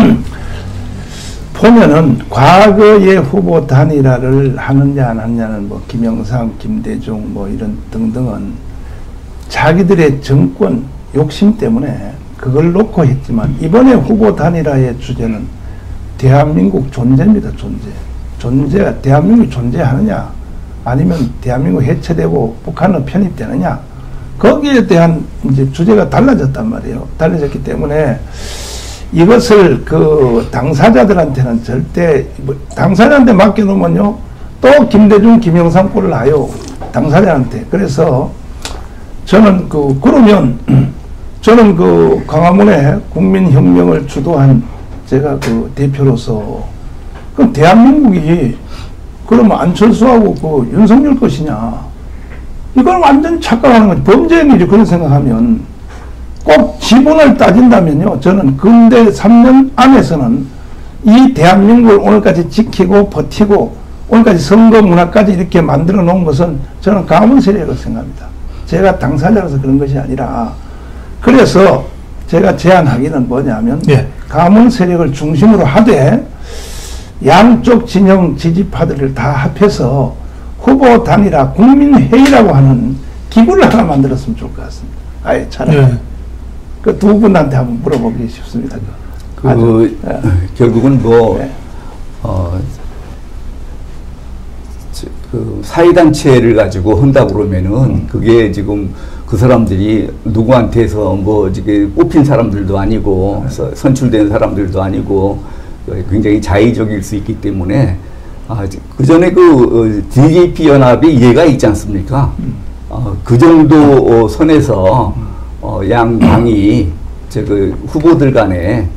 보면은 과거의 후보 단일화를 하느냐 안 하느냐는 뭐 김영삼, 김대중 뭐 이런 등등은 자기들의 정권 욕심 때문에 그걸 놓고 했지만 이번에 후보 단일화의 주제는 대한민국 존재입니다. 존재가 대한민국이 존재하느냐 아니면 대한민국 해체되고 북한은 편입되느냐 거기에 대한 이제 주제가 달라졌단 말이에요. 달라졌기 때문에 이것을 그 당사자들한테는 절대 당사자한테 맡겨놓으면요 또 김대중, 김영삼 꼴을 나요. 당사자한테. 그래서 저는 그러면 저는 그 광화문에 국민혁명을 주도한 제가 그 대표로서 그럼 대한민국이 그러면 안철수하고 그 윤석열 것이냐 이걸 완전 착각하는 거지. 범죄행위죠. 그런 생각하면 꼭 지분을 따진다면요 저는 근대 3년 안에서는 이 대한민국을 오늘까지 지키고 버티고 오늘까지 선거 문화까지 이렇게 만들어 놓은 것은 저는 가문 세력이라고 생각합니다. 제가 당사자로서 그런 것이 아니라 그래서 제가 제안하기는 뭐냐면 예. 가문 세력을 중심으로 하되 양쪽 진영 지지파들을 다 합해서 후보 단일화 국민회의라고 하는 기구를 하나 만들었으면 좋을 것 같습니다. 아예 차라리 예. 그 두 분한테 한번 물어보기 싶습니다. 결국은 뭐 네. 그 사회단체를 가지고 한다고 그러면은 그게 지금 그 사람들이 누구한테서 뭐 이게 뽑힌 사람들도 아니고 선출된 사람들도 아니고 굉장히 자의적일 수 있기 때문에 그 전에 그 DJP 연합이 예가 있지 않습니까? 그 정도 선에서 양 당이 그 후보들 간에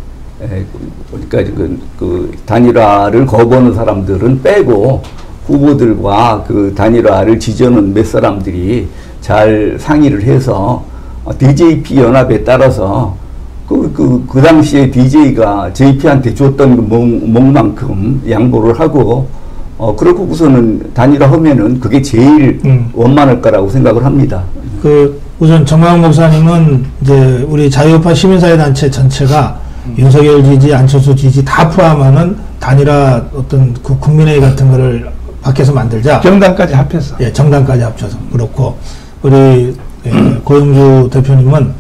그러니까 그 단일화를 거부하는 사람들은 빼고 후보들과 그 단일화를 지지하는 몇 사람들이 잘 상의를 해서 DJP 연합에 따라서 그 당시에 DJ가 JP한테 줬던 그 몫만큼 양보를 하고 그러고서는 단일화하면은 그게 제일 원만할 거라고 생각을 합니다. 우선 정광훈 목사님은 이제 우리 자유우파 시민사회단체 전체가 윤석열 지지, 안철수 지지 다 포함하는 단일화 어떤 그 국민회의 같은 거를 밖에서 만들자. 정당까지 합해서. 예, 정당까지 합쳐서. 그렇고, 우리 고영주 대표님은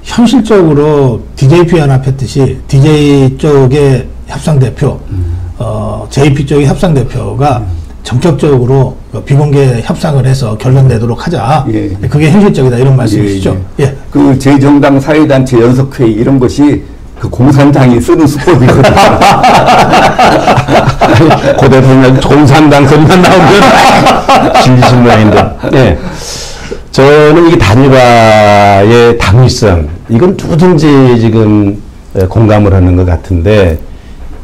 현실적으로 DJP 연합했듯이 DJ 쪽의 협상대표, JP 쪽의 협상대표가 전격적으로 비공개 협상을 해서 결론 내도록 하자. 예. 그게 현실적이다. 이런 말씀이시죠? 예. 예. 그 제 정당 사회단체 연석회의 이런 것이 그 공산당이 쓰는 수법이거든요. 고 대표님 공산당 소리만 나오면 질리신 모양인데. 네. 저는 이게 단일화의 당위성, 이건 누구든지 지금 공감을 하는 것 같은데,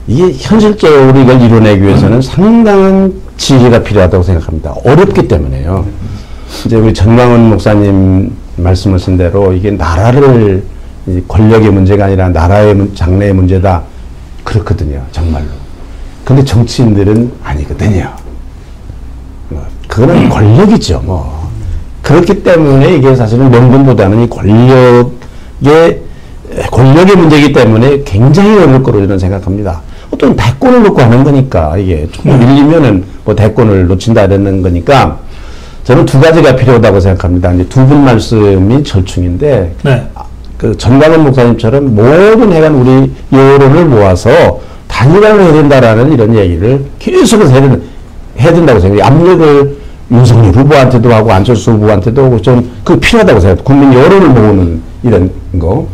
이게 현실적으로 이걸 이뤄내기 위해서는 상당한 지혜가 필요하다고 생각합니다. 어렵기 때문에요. 이제 우리 정광훈 목사님 말씀하신 대로 이게 나라를 권력의 문제가 아니라 나라의 장래의 문제다. 그렇거든요. 정말로. 근데 정치인들은 아니거든요. 그거는 권력이죠. 뭐 그렇기 때문에 이게 사실은 명분보다는 이 권력의 문제이기 때문에 굉장히 어려울 거로 저는 생각합니다. 어떤 대권을 놓고 하는 거니까 이게 조금 밀리면은 뭐 대권을 놓친다는 거니까 저는 두 가지가 필요하다고 생각합니다. 이제 두 분 말씀이 절충인데 네. 그 전광훈 목사님처럼 모든 해간 우리 여론을 모아서 단일화를 해야 된다라는 이런 얘기를 계속해서 해야 된다고 생각해요. 압력을 윤석열 후보한테도 하고 안철수 후보한테도 하고 좀 그 필요하다고 생각해요. 국민 여론을 모으는 이런 거.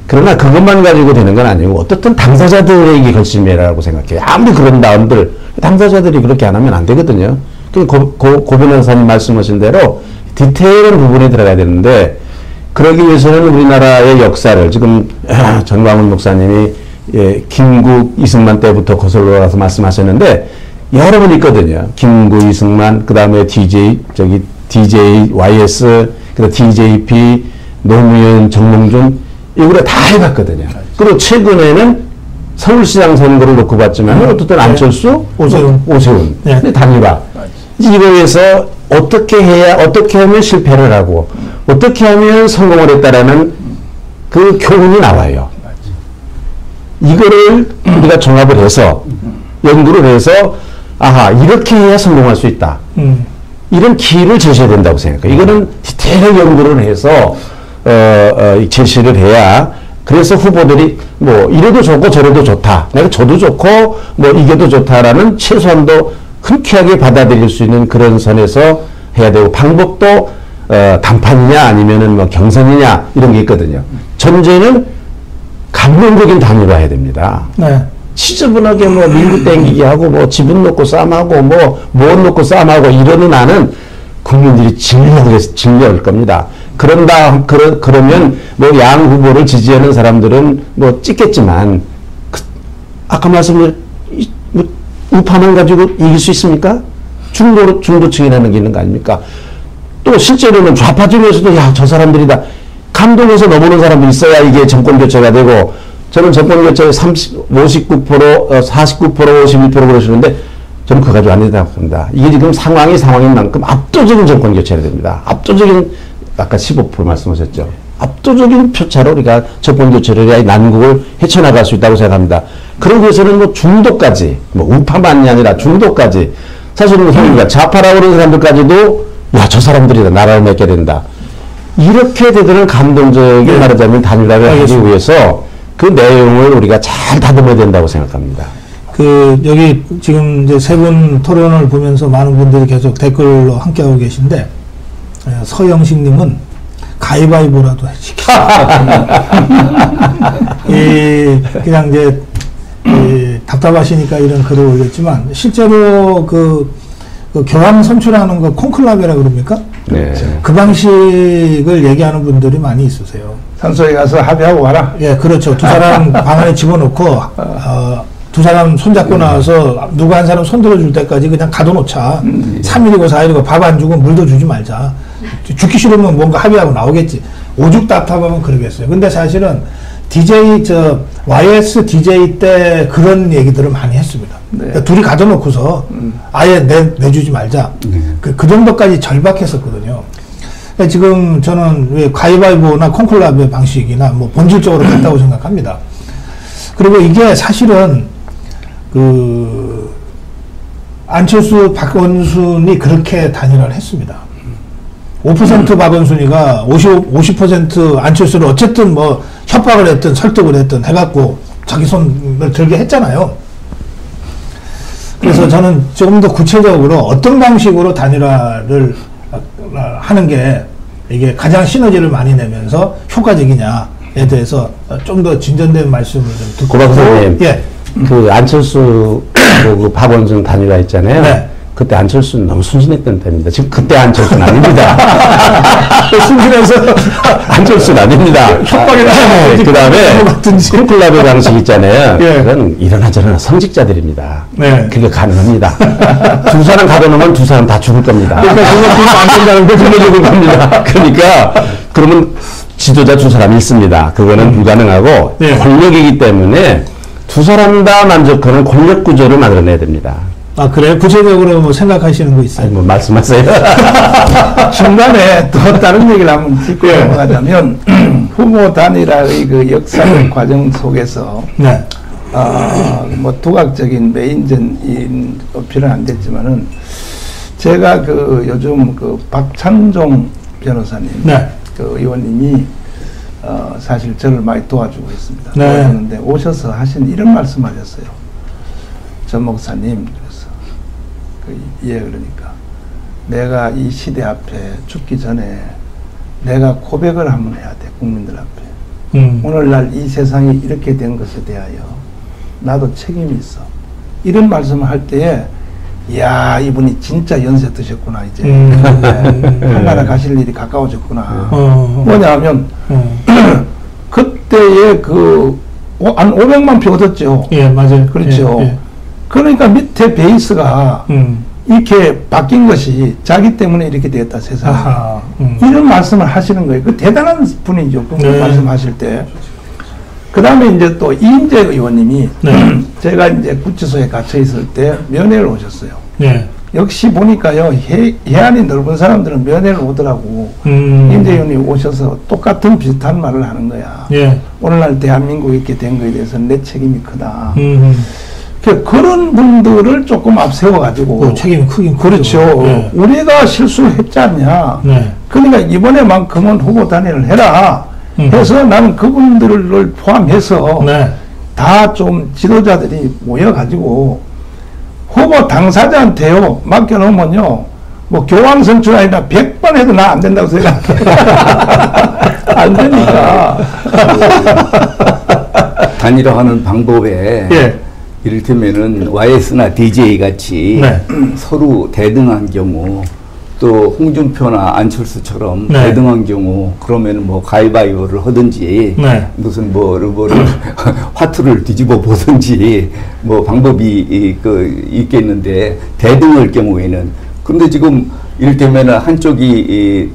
그러나 그것만 가지고 되는 건 아니고 어떻든 당사자들에게 결심해라고 생각해요. 아무리 그런 마음들 당사자들이 그렇게 안 하면 안 되거든요. 고 변호사님 말씀하신 대로 디테일한 부분에 들어가야 되는데 그러기 위해서는 우리나라의 역사를 지금 전광훈 목사님이 김구 이승만 때부터 거슬러 와서 말씀하셨는데 여러 번 있거든요. 김구 이승만 그 다음에 DJ YS 그다음 DJP 노무현 정몽준 이거를 다 해봤거든요. 그리고 최근에는 서울시장 선거를 놓고 봤지만 어쨌든 안철수, 오세훈. 네. 단일화. 이거에서 어떻게 해야, 어떻게 하면 실패를 하고, 어떻게 하면 성공을 했다라는 그 교훈이 나와요. 이거를 우리가 종합을 해서, 연구를 해서, 아하, 이렇게 해야 성공할 수 있다. 이런 길을 제시해야 된다고 생각해요. 이거는 디테일하게 연구를 해서, 제시를 해야 그래서 후보들이 뭐 이래도 좋고 저래도 좋다. 내가 저도 좋고 뭐 이게도 좋다라는 최소한도 흔쾌하게 받아들일 수 있는 그런 선에서 해야 되고 방법도 단판이냐 아니면은 뭐 경선이냐 이런 게 있거든요. 전제는 감정적인 단일화 해야 됩니다. 네. 지저분하게 뭐 밀고 땡기기 하고 뭐 지분 놓고 싸움하고 뭐 무엇 놓고 싸움하고 이러는 한은 국민들이 질려올 겁니다. 그러면 뭐 양 후보를 지지하는 사람들은 뭐 찍겠지만 아까 말씀드린 뭐 우파만 가지고 이길 수 있습니까? 중도층이라는 게 있는 거 아닙니까? 또 실제로는 좌파 중에서도 야, 저 사람들이다. 감동해서 넘어오는 사람도 있어야 이게 정권 교체가 되고 저는 정권 교체에 59%, 49%, 51% 그러시는데 저는 그거 가지고 안 된다고 합니다. 이게 지금 상황인 만큼 압도적인 정권 교체가 됩니다. 압도적인 아까 15% 말씀하셨죠. 압도적인 표차로 우리가 정권 교체를 해야 난국을 헤쳐나갈 수 있다고 생각합니다. 그러기 위해서는 뭐 중도까지, 뭐 우파만이 아니라 중도까지 사실은 우리가 좌파라고 그러는 사람들까지도 야, 저 사람들이다. 나라를 맡게 된다. 이렇게 되도록 감동적인 말하자면 단일화를 하기 위해서 그 내용을 우리가 잘 다듬어야 된다고 생각합니다. 여기 지금 이제 세 분 토론을 보면서 많은 분들이 계속 댓글로 함께하고 계신데, 서영식님은 가위바위보라도 그냥 이제, 답답하시니까 이런 글을 올렸지만, 실제로 그 교황 선출하는 거 콘클라베라 그럽니까? 네. 그 방식을 얘기하는 분들이 많이 있으세요. 산소에 가서 합의하고 와라. 예, 그렇죠. 두 사람 방 안에 집어넣고, 두 사람 손잡고 나와서 누구 한 사람 손 들어줄 때까지 그냥 가둬놓자. 3일이고 4일이고 밥 안 주고 물도 주지 말자. 죽기 싫으면 뭔가 합의하고 나오겠지. 오죽 답답하면 그러겠어요. 근데 사실은 YS DJ 때 그런 얘기들을 많이 했습니다. 네. 그러니까 둘이 가둬놓고서 아예 내주지 말자. 그 정도까지 절박했었거든요. 그러니까 지금 저는 왜 가위바위보나 콘클라베 방식이나 뭐 본질적으로 같다고 생각합니다. 그리고 이게 사실은 안철수, 박원순이 그렇게 단일화를 했습니다. 5% 박원순이가 50% 안철수를 어쨌든 뭐 협박을 했든 설득을 했든 해갖고 자기 손을 들게 했잖아요. 그래서 저는 조금 더 구체적으로 어떤 방식으로 단일화를 하는 게 이게 가장 시너지를 많이 내면서 효과적이냐에 대해서 좀 더 진전된 말씀을 좀 듣고. 고박사님. 예. 그 안철수, 그 박원순 단일화 있잖아요. 네. 그때 안철수는 너무 순진했던 때입니다. 지금 그때 안철수는 아닙니다. 순진해서 안철수는 아닙니다. 협박이나 그 다음에 콘클라베 방식 있잖아요. 예. 그건 이러나 저러나 성직자들입니다. 네. 그게 가능합니다. 두 사람 가둬놓으면 두 사람 다 죽을 겁니다. 그러니까 그거 안 된다는 거 죽을 겁니다. 그러니까 그러면 지도자 두 사람이 있습니다. 그거는 불가능하고 권력이기 때문에 두 사람 다 만족하는 권력 구조를 만들어내야 됩니다. 아, 그래요? 구체적으로 뭐 생각하시는 거 있어요? 아니, 뭐 말씀하세요. 중간에 또 다른 얘기를 한번 짚고 넘어가자면 후보 단일화의 그 역사적 과정 속에서 네. 뭐 두각적인 메인전인 어필은 안 됐지만은 제가 그 요즘 그 박찬종 변호사님, 네. 그 의원님이 사실 저를 많이 도와주고 있습니다. 네. 도와주는데 오셔서 하신 이런 말씀하셨어요. 전 목사님, 그래서 그러니까 내가 이 시대 앞에 죽기 전에 내가 고백을 한번 해야 돼, 국민들 앞에. 오늘날 이 세상이 이렇게 된 것에 대하여 나도 책임이 있어. 이런 말씀을 할 때에 이야, 이분이 진짜 연세 드셨구나, 이제. 한나라 가실 일이 가까워졌구나. 뭐냐 하면 그때에 한 500만 표 얻었죠. 예, 맞아요. 그렇죠. 예, 예. 그러니까 밑에 베이스가 이렇게 바뀐 것이 자기 때문에 이렇게 되었다, 세상에. 이런 말씀을 하시는 거예요. 그 대단한 분이죠. 그 네. 말씀하실 때. 그 다음에 이제 또 이인재 의원님이 네. 제가 이제 구치소에 갇혀 있을 때 면회를 오셨어요. 네. 역시 보니까요, 해안이 넓은 사람들은 면회를 오더라고. 이인재 의원님이 오셔서 똑같은 비슷한 말을 하는 거야. 예. 오늘날 대한민국이 이렇게 된 거에 대해서는 내 책임이 크다. 그런 분들을 조금 앞세워가지고. 책임이 크긴 크죠. 그렇죠. 네. 우리가 실수를 했지 않냐. 네. 그러니까 이번에만큼은 후보 단일을 해라. 해서 나는 그분들을 포함해서 네. 다 좀 지도자들이 모여가지고 후보 당사자한테요, 맡겨놓으면요, 뭐 교황 선출 아니라 100번 해도 나 안 된다고 생각해. 안 되니까. 단일화하는 방법에 예. 이를테면은 YS나 DJ 같이 네. 서로 대등한 경우, 또 홍준표나 안철수처럼 네. 대등한 경우, 그러면 뭐 가위바위보를 하든지 네. 무슨 뭐를 화투를 뒤집어 보든지 뭐 방법이 있겠는데, 대등할 경우에는. 그런데 지금 이를테면 한쪽이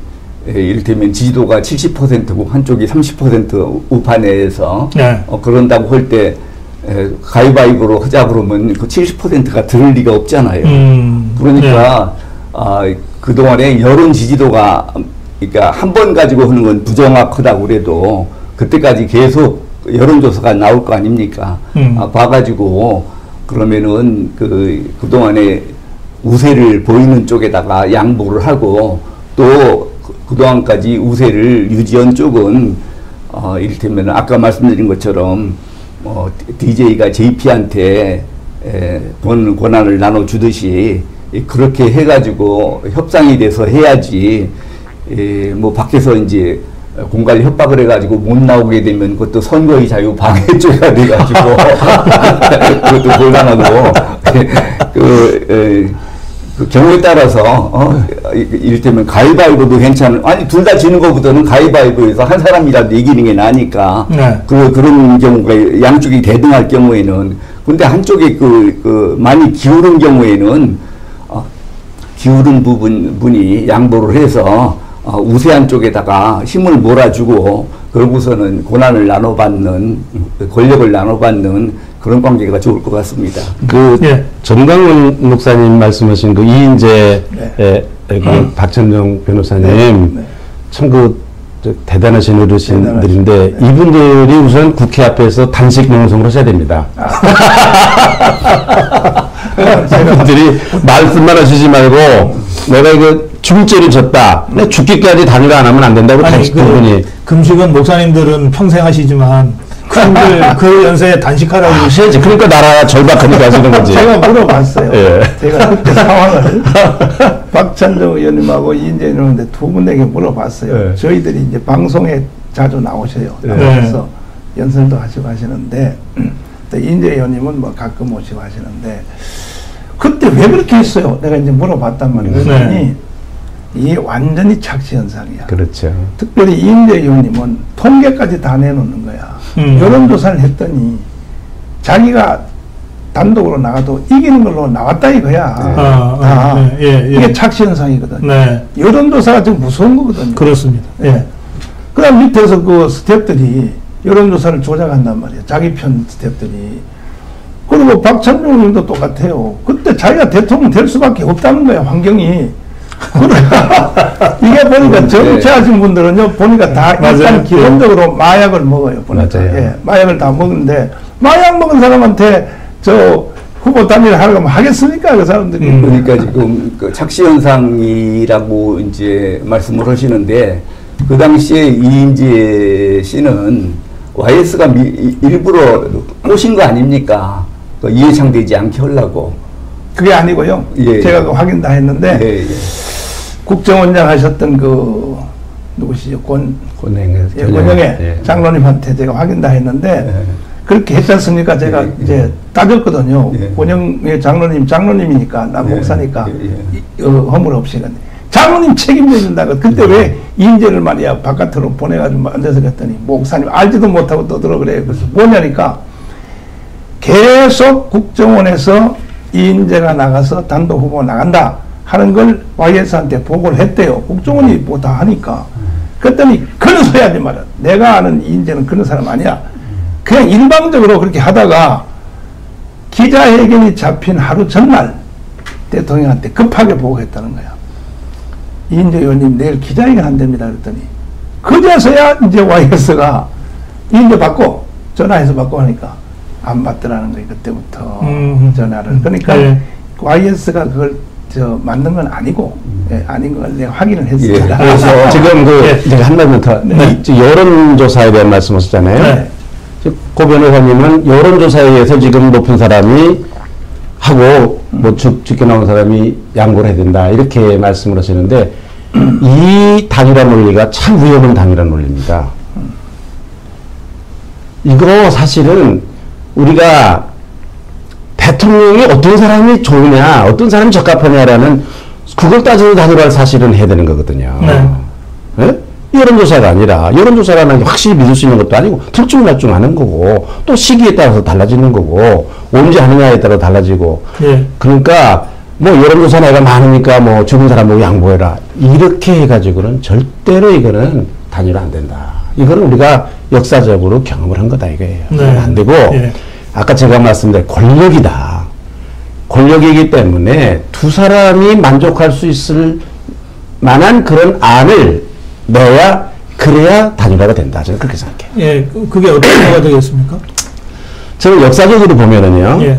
이를테면 지지도가 70%고 한쪽이 30% 우판에서 네. 그런다고 할 때 가위바위보로 하자 그러면 그 70%가 들을 리가 없잖아요. 그러니까 그동안에 여론 지지도가, 그러니까 한 번 가지고 하는 건 부정확하다고 그래도 그때까지 계속 여론조사가 나올 거 아닙니까? 봐가지고 그러면은 그동안에 우세를 보이는 쪽에다가 양보를 하고, 또 그동안까지 우세를 유지한 쪽은 이를테면 아까 말씀드린 것처럼 DJ가 JP한테 권한을 나눠주듯이 그렇게 해가지고 협상이 돼서 해야지, 뭐 밖에서 이제 공갈 협박을 해가지고 못 나오게 되면 그것도 선거의 자유 방해죄가 돼가지고 그것도 곤란하고, 그 경우에 따라서 이를테면 가위바위보도 괜찮은, 아니 둘 다 지는 것보다는 가위바위보에서 한 사람이라도 이기는 게 나니까. 네. 그런 경우가 양쪽이 대등할 경우에는. 근데 한쪽에 많이 기울은 경우에는 기울은 분이 양보를 해서 우세한 쪽에다가 힘을 몰아주고, 그러고서는 고난을 나눠받는, 권력을 나눠받는 그런 관계가 좋을 것 같습니다. 예. 전광훈 목사님 말씀하신 이인재 박찬종 변호사님, 네. 참 대단하신 어르신들인데, 이분들이 우선 국회 앞에서 단식 농성을 하셔야 됩니다. 이분들이 말씀만 하시지 말고, 내가 이거 죽을 죄를 졌다, 내가 죽기까지 단일화 안 하면 안 된다고 단식 부분이. 금식은 목사님들은 평생 하시지만 그분들 그 연세에 단식하라고 하셔야지. 그러니까 나라 절박하니까 하시는 거지. 제가 물어봤어요. 예. 제가 그때 상황을 박찬종 의원님하고 이인재 의원님한테 두 분에게 물어봤어요. 예. 저희들이 이제 방송에 자주 나오셔요. 예. 나와서 연설도 하시고 하시는데, 또 이인재 의원님은 뭐 가끔 오시고 하시는데, 그때 왜 그렇게 했어요? 내가 이제 물어봤단 말이에요. 그랬더니 이게 완전히 착시 현상이야. 그렇죠. 특별히 이인재 의원님은 통계까지 다 내놓는 거야. 여론조사를 했더니 자기가 단독으로 나가도 이기는 걸로 나왔다 이거야. 이게 착시 현상이거든요. 네. 여론조사가 좀 무서운 거거든요. 그렇습니다. 예. 그 다음 밑에서 그 스태프들이 여론조사를 조작한단 말이에요. 자기 편 스태프들이. 그리고 박찬종 님도 똑같아요. 그때 자기가 대통령 될 수밖에 없다는 거예요, 환경이. 그러니까 이게 보니까 정치하신 분들은요, 보니까 다 맞아요. 일단 기본적으로 마약을 먹어요, 보니까. 맞아요. 예, 마약을 다 먹는데, 마약 먹은 사람한테 저 후보 단일을 하려고 하면 하겠습니까? 그 사람들이. 그러니까 지금 그 착시 현상이라고 이제 말씀을 하시는데 그 당시에 이인재 씨는 YS가 일부러 꼬신 거 아닙니까? 그 이해창되지 않게 하려고. 그게 아니고요. 예, 제가 예. 그 확인 다 했는데, 예, 예. 국정원장 하셨던 그, 누구시죠? 권영애 예. 장로님한테 제가 확인 다 했는데, 예. 그렇게 했지 않습니까? 제가 예, 예. 이제 따졌거든요. 예. 권영애 장로님이니까, 나 예, 목사니까, 예, 허물 없이. 근데 장로님 책임져 준다고. 그때 왜 이인재를 말이야, 바깥으로 보내가지고 앉아서 그랬더니, 목사님 알지도 못하고 떠들어 그래요. 그래서 뭐냐니까, 계속 국정원에서 이인재가 나가서 단독 후보 나간다 하는 걸 YS한테 보고를 했대요. 국정원이 뭐 다 하니까. 그랬더니 그런 소리 하지 마라. 내가 아는 이인재는 그런 사람 아니야. 그냥 일방적으로 그렇게 하다가 기자회견이 잡힌 하루 전날 대통령한테 급하게 보고했다는 거야. 이인재 의원님 내일 기자회견 한답니다. 그랬더니 그제서야 이제 YS가 이인재 받고 전화해서 받고 하니까 안 받더라는 거예요. 그때부터 전화를. 그러니까 네. YS가 그걸 만든 건 아니고 아닌 걸 내가 확인을 했습니다. 예. 그래서 지금 제가 한마디만 더 여론조사에 대한 말씀하셨잖아요. 네. 고 변호사님은 여론조사에 의해서 지금 높은 사람이 하고 뭐 죽게 나온 사람이 양보를 해야 된다 이렇게 말씀을 하시는데 이 단일화 논리가 참 위험한 단일화 논리입니다. 이거 사실은 우리가 대통령이 어떤 사람이 좋으냐, 어떤 사람이 적합하냐라는 그걸 따져서 단일화를 사실은 해야 되는 거거든요. 네. 예? 여론조사가 아니라 여론조사라는 게 확실히 믿을 수 있는 것도 아니고 들쭉날쭉하는 거고 또 시기에 따라서 달라지는 거고 언제 하느냐에 따라 달라지고 예. 그러니까 뭐 여론조사 내가 많으니까 뭐 죽은 사람 보고 양보해라 이렇게 해가지고는 절대로 이거는 단일화 안 된다. 이거는 우리가 역사적으로 경험을 한 거다 이거예요. 네. 안 되고 예. 아까 제가 말씀드린 권력이다. 권력이기 때문에 두 사람이 만족할 수 있을 만한 그런 안을 내야 그래야 단일화가 된다. 저는 그렇게 생각해요. 예, 그게 어떤 거가 되겠습니까? 저는 역사적으로 보면은요. 예.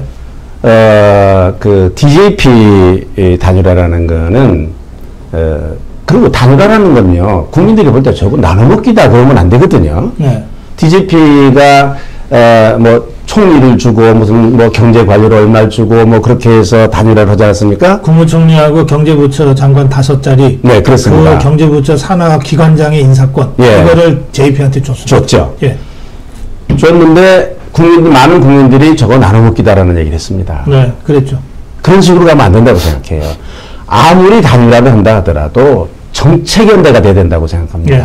그 DJP 단일화라는 거는 그리고 단일화라는 건요. 국민들이 볼 때 저거 나눠먹기다 그러면 안 되거든요. 네. DJP가 뭐 총리를 주고 무슨 뭐 경제 관료를 얼마를 주고 뭐 그렇게 해서 단일화를 하지 않았습니까? 국무총리하고 경제부처 장관 5자리. 네, 그렇습니다. 그 경제부처 산하 기관장의 인사권. 예. 그거를 JP한테 줬습니다. 줬죠. 예. 줬는데 많은 국민들이 저거 나눠먹기다라는 얘기를 했습니다. 네, 그랬죠. 그런 식으로 가면 안 된다고 생각해요. 아무리 단일화를 한다 하더라도 정책연대가 돼야 된다고 생각합니다. 예.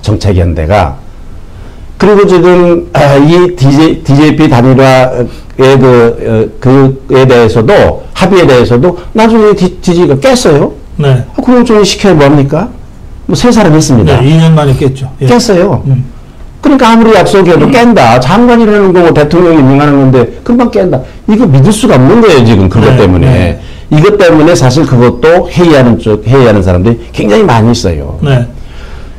정책연대가. 그리고 지금 이 DJP 단일화에 그에 대해서도 합의에 대해서도 나중에 DJ가 깼어요. 네. 국무총리 시켜야 뭐합니까? 뭐 세 사람 했습니다. 네, 2년 만에 깼죠. 예. 깼어요. 그러니까 아무리 약속해도 깬다. 장관이라는 거고 대통령이 임명하는 건데 금방 깬다. 이거 믿을 수가 없는 거예요 지금 그것 네, 때문에. 네. 이것 때문에 사실 그것도 회의하는 사람들이 굉장히 많이 있어요. 네.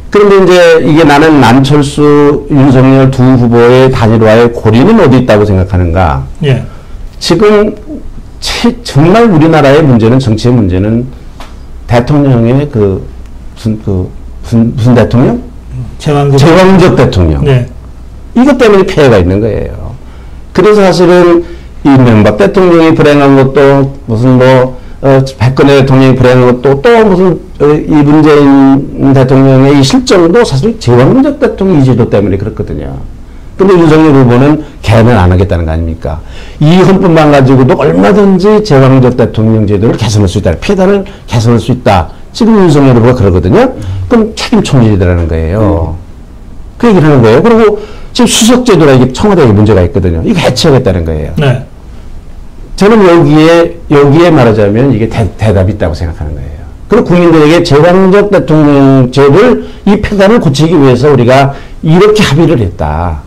그런데 이제 이게 나는 안철수, 윤석열 두 후보의 단일화의 고리는 어디 있다고 생각하는가? 예. 지금 정말 우리나라의 문제는 정치의 문제는 대통령의 무슨 대통령? 제왕적 대통령. 네. 이것 때문에 폐해가 있는 거예요. 그래서 사실은 이명박 대통령이 불행한 것도 무슨 박근혜 대통령이 불행한 것도 또 무슨 이 문재인 대통령의 이 실정도 사실 제왕적 대통령 이지도 때문에 그렇거든요. 근데 윤석열 후보는 개헌을 안 하겠다는 거 아닙니까? 이 헌법만 가지고도 얼마든지 제왕적 대통령 제도를 개선할 수 있다. 폐단을 개선할 수 있다. 지금 윤석열 후보가 그러거든요. 그럼 책임 총리제도라는 거예요. 그 얘기를 하는 거예요. 그리고 지금 수석제도라 이게 청와대에 문제가 있거든요. 이거 해체하겠다는 거예요. 네. 저는 여기에 말하자면 이게 대답이 있다고 생각하는 거예요. 그리고 국민들에게 제왕적 대통령제를 이 폐단을 고치기 위해서 우리가 이렇게 합의를 했다.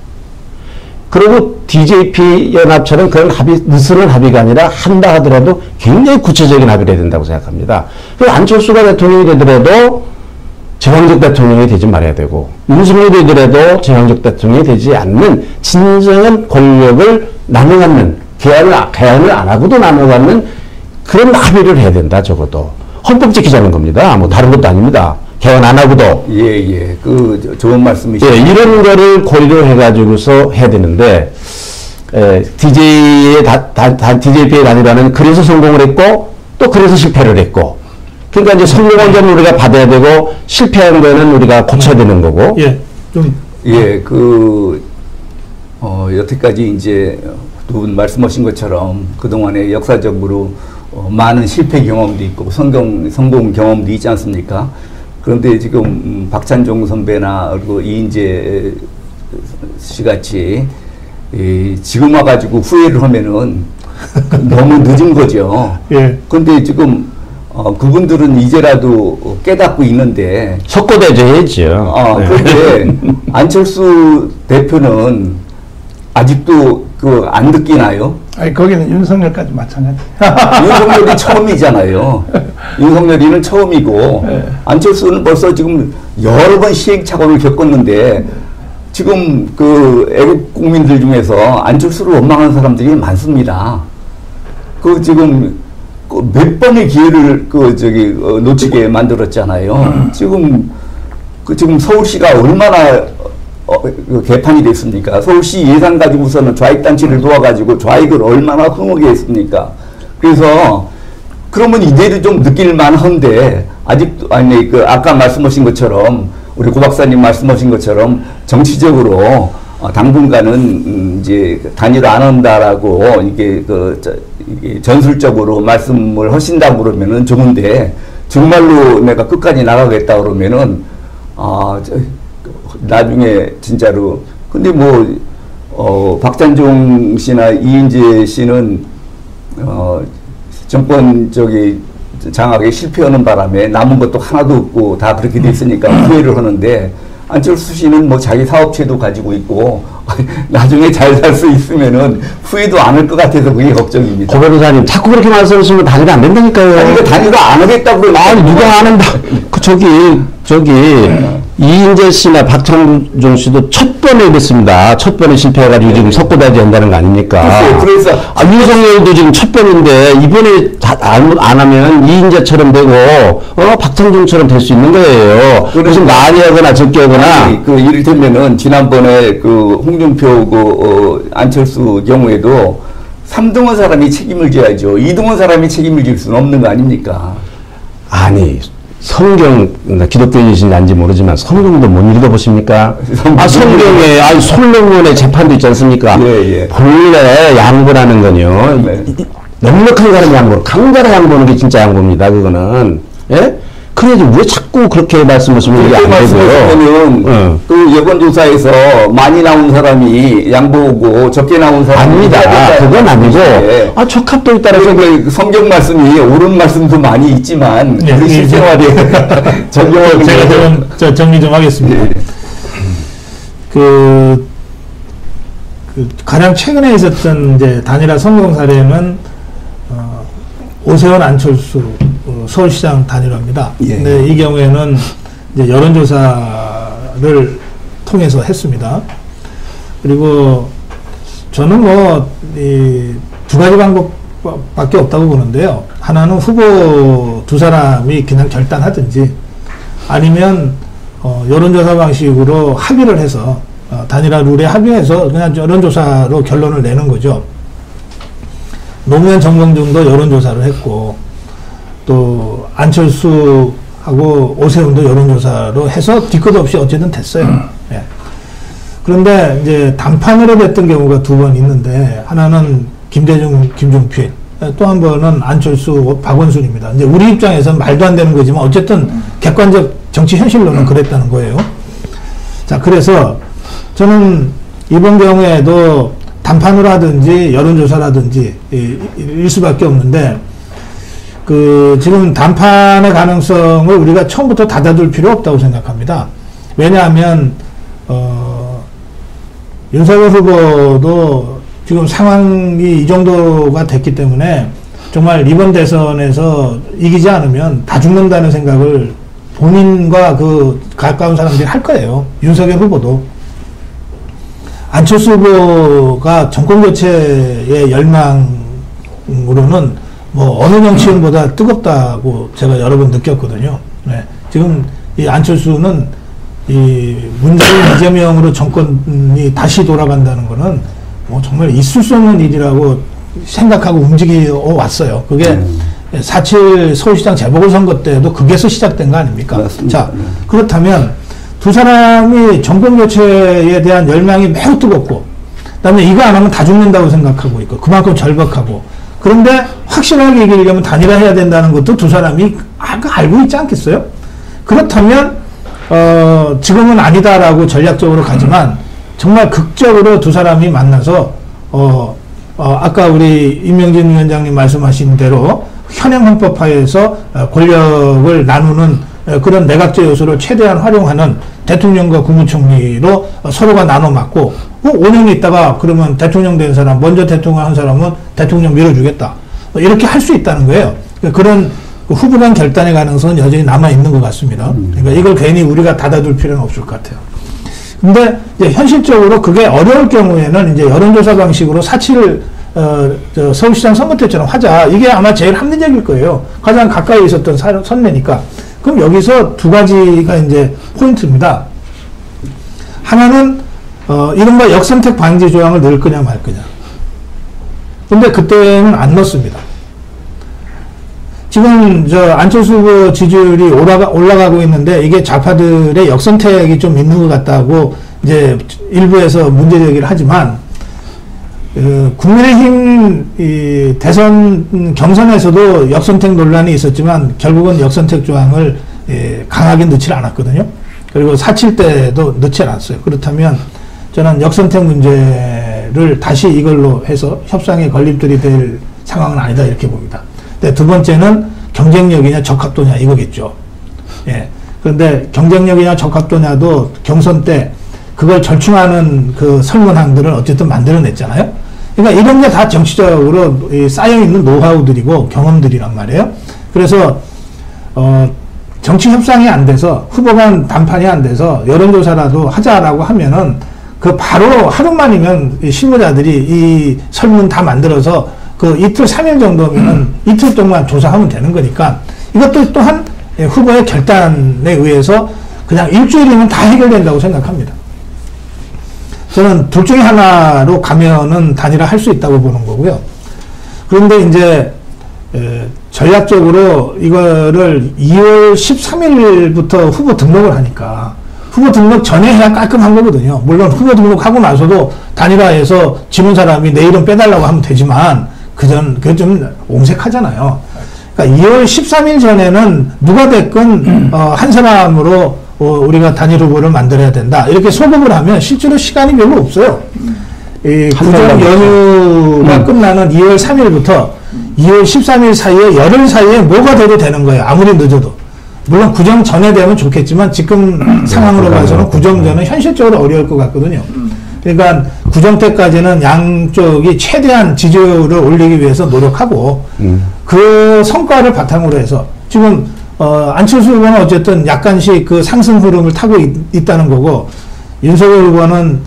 그리고 DJP 연합처럼 그런 합의, 느슨한 합의가 아니라 한다 하더라도 굉장히 구체적인 합의를 해야 된다고 생각합니다. 그리고 안철수가 대통령이 되더라도 제왕적 대통령이 되지 말아야 되고, 윤석열이 되더라도 제왕적 대통령이 되지 않는 진정한 권력을 나눠 갖는, 개헌을 안 하고도 나눠 갖는 그런 합의를 해야 된다, 적어도. 헌법 지키자는 겁니다. 뭐 다른 것도 아닙니다. 개헌 안 하고도. 예. 좋은 말씀이시죠. 예, 이런 거를 고리를 해가지고서 해야 되는데, DJP의 단일화는 그래서 성공을 했고, 또 그래서 실패를 했고, 그러니까 이제 성공한 점은 우리가 받아야 되고, 실패한 거는 우리가 고쳐야 되는 거고. 예, 좀. 예, 여태까지 이제 두 분 말씀하신 것처럼 그동안에 역사적으로 많은 실패 경험도 있고 성공 경험도 있지 않습니까? 그런데 지금 박찬종 선배나 그리고 이인재 씨 같이 지금 와가지고 후회를 하면은 너무 늦은 거죠. 예. 그런데 지금 그분들은 이제라도 깨닫고 있는데 석고대죄했죠. 그런데 안철수 대표는 아직도 안 느끼나요? 아니, 거기는 윤석열까지 마찬가지. 윤석열이 처음이잖아요. 윤석열이는 처음이고, 네. 안철수는 벌써 지금 여러 번 시행착오를 겪었는데, 지금 애국 국민들 중에서 안철수를 원망하는 사람들이 많습니다. 지금 몇 번의 기회를 놓치게 만들었잖아요. 지금 서울시가 얼마나 개판이 됐습니까? 서울시 예산 가지고서는 좌익단체를 도와가지고 좌익을 얼마나 흥하게 했습니까? 그래서 그러면 이제도 좀 느낄만 한데 아직도 아까 말씀하신 것처럼 우리 고 박사님 말씀하신 것처럼 정치적으로 당분간은 이제 단일화 안 한다라고 이게 이게 전술적으로 말씀을 하신다고 그러면은 좋은데 정말로 내가 끝까지 나가겠다 그러면은 나중에 진짜로 근데 박찬종 씨나 이인재 씨는 정권 장악에 실패하는 바람에 남은 것도 하나도 없고 다 그렇게 돼 있으니까 후회를 하는데 안철수 씨는 자기 사업체도 가지고 있고 나중에 잘 살 수 있으면은 후회도 안 할 것 같아서 그게 걱정입니다. 고 변호사님 자꾸 그렇게 말씀하시면 단일화 안 된다니까요. 아니 단일화 안 하겠다고 그러는데 아니 누가 안 한다. 이인재 씨나 박찬종 씨도 첫 번에 그랬습니다. 첫 번에 실패해가지고 지금 석고다지 한다는 거 아닙니까? 그래서 윤석열도 지금 첫 번인데 이번에 안 하면 이인재처럼 되고 박찬종처럼 될 수 있는 거예요. 무슨 많이 하거나 적게 하거나. 이를테면은 지난번에 홍준표 안철수 경우에도 3등한 사람이 책임을 져야죠. 2등한 사람이 책임을 질 수는 없는 거 아닙니까? 아니. 성경, 기독교인이신지 아닌지 모르지만 성경도 못 읽어보십니까? 성경에, 솔로몬의 재판도 있지 않습니까? 예. 본래 양보라는 건요, 네. 넉넉한 사람 양보, 강자라 양보는 게 진짜 양보입니다, 그거는. 예? 그래야지 왜 자꾸 그렇게 말씀하시면 이게 안 되고요. 그 여론조사에서 많이 나온 사람이 양보하고 적게 나온 사람이 아닙니다. 그건 아니고 적합도에 따라서 성경 말씀이 옳은 말씀도 많이 있지만 그 실생활에 적용을 제가 좀 정리 좀 하겠습니다. 가장 최근에 있었던 이제 단일화 성공 사례는 오세훈 안철수 서울시장 단일화입니다. 예. 근데 이 경우에는 이제 여론조사를 통해서 했습니다. 그리고 저는 두 가지 방법밖에 없다고 보는데요. 하나는 후보 두 사람이 그냥 결단하든지 아니면 여론조사 방식으로 합의를 해서 단일화 룰에 합의해서 그냥 여론조사로 결론을 내는 거죠. 노무현 정경준도 여론조사를 했고 또 안철수하고 오세훈도 여론조사로 해서 뒤끝 없이 어쨌든 됐어요. 예. 그런데 이제 단판으로 됐던 경우가 두 번 있는데 하나는 김대중, 김종필, 또 한 번은 안철수, 박원순입니다. 이제 우리 입장에서는 말도 안 되는 거지만 어쨌든 객관적 정치 현실로는 그랬다는 거예요. 자, 그래서 저는 이번 경우에도 단판으로 하든지 여론조사라든지 일 수밖에 없는데 지금 단판의 가능성을 우리가 처음부터 닫아둘 필요 없다고 생각합니다. 왜냐하면 윤석열 후보도 지금 상황이 이 정도가 됐기 때문에 정말 이번 대선에서 이기지 않으면 다 죽는다는 생각을 본인과 그 가까운 사람들이 할 거예요. 윤석열 후보도. 안철수 후보가 정권교체의 열망으로는 뭐 어느 정치인보다 뜨겁다고 제가 여러 번 느꼈거든요. 네. 지금 이 안철수는 이 문재인 이재명으로 정권이 다시 돌아간다는 거는 뭐 정말 있을 수 없는 일이라고 생각하고 움직여 왔어요. 그게 4.7 서울시장 재보궐선거 때도 그게서 시작된 거 아닙니까? 맞습니다. 자, 그렇다면 두 사람이 정권교체에 대한 열망이 매우 뜨겁고, 그 다음에 이거 안 하면 다 죽는다고 생각하고 있고, 그만큼 절박하고, 그런데 확실하게 이기려면 단일화해야 된다는 것도 두 사람이 알고 있지 않겠어요? 그렇다면 지금은 아니다라고 전략적으로 가지만 정말 극적으로 두 사람이 만나서 아까 우리 임명진 위원장님 말씀하신 대로 현행 헌법하에서 권력을 나누는 그런 내각제 요소를 최대한 활용하는 대통령과 국무총리로 서로가 나눠 맡고 5년 있다가 그러면 대통령 된 사람, 먼저 대통령 한 사람은 대통령 밀어주겠다. 이렇게 할 수 있다는 거예요. 그런 후보 간 결단의 가능성은 여전히 남아있는 것 같습니다. 그러니까 이걸 괜히 우리가 닫아둘 필요는 없을 것 같아요. 근데 이제 현실적으로 그게 어려울 경우에는 이제 여론조사 방식으로 4.7 서울시장 선거 때처럼 하자. 이게 아마 제일 합리적일 거예요. 가장 가까이 있었던 선례니까. 그럼 여기서 두 가지가 이제 포인트입니다. 하나는 이른바 역선택 방지 조항을 넣을 거냐 말 거냐. 근데 그때는 안 넣습니다. 지금 안철수 후보 지지율이 올라가고 있는데 이게 좌파들의 역선택이 좀 있는 것 같다고 이제 일부에서 문제 제기를 하지만 국민의힘 대선 경선에서도 역선택 논란이 있었지만 결국은 역선택 조항을 강하게 넣지 않았거든요. 그리고 4.7 때도 넣지 않았어요. 그렇다면 저는 역선택 문제를 다시 이걸로 해서 협상의 걸림돌이 될 상황은 아니다 이렇게 봅니다. 근데 두 번째는 경쟁력이냐 적합도냐 이거겠죠. 예. 그런데 경쟁력이냐 적합도냐도 경선 때 그걸 절충하는 그 설문항들을 어쨌든 만들어냈잖아요. 그러니까 이런 게 다 정치적으로 쌓여있는 노하우들이고 경험들이란 말이에요. 그래서 정치 협상이 안 돼서 후보 간 담판이 안 돼서 여론조사라도 하자라고 하면은 그 바로 하루만이면 실무자들이 이 설문 다 만들어서 그 이틀 3일 정도면은 이틀 동안 조사하면 되는 거니까 이것도 또한 후보의 결단에 의해서 그냥 일주일이면 다 해결된다고 생각합니다. 저는 둘 중에 하나로 가면은 단일화 할 수 있다고 보는 거고요. 그런데 이제 전략적으로 이거를 2월 13일부터 후보 등록을 하니까 후보 등록 전에 해야 깔끔한 거거든요. 물론 후보 등록하고 나서도 단일화해서 지는 사람이 내일은 빼달라고 하면 되지만 그게 좀 옹색하잖아요. 그러니까 2월 13일 전에는 누가 됐건 한 사람으로 우리가 단일 후보를 만들어야 된다. 이렇게 소급을 하면 실제로 시간이 별로 없어요. 이 구정 연휴가 끝나는 2월 3일부터 2월 13일 사이에 열흘 사이에 뭐가 돼도 되는 거예요. 아무리 늦어도. 물론 구정 전에 되면 좋겠지만 지금 상황으로 봐서는 구정 전은 현실적으로 어려울 것 같거든요. 그러니까 구정 때까지는 양쪽이 최대한 지지율을 올리기 위해서 노력하고 그 성과를 바탕으로 해서 지금 안철수 후보는 어쨌든 약간씩 그 상승 흐름을 타고 있다는 거고 윤석열 후보는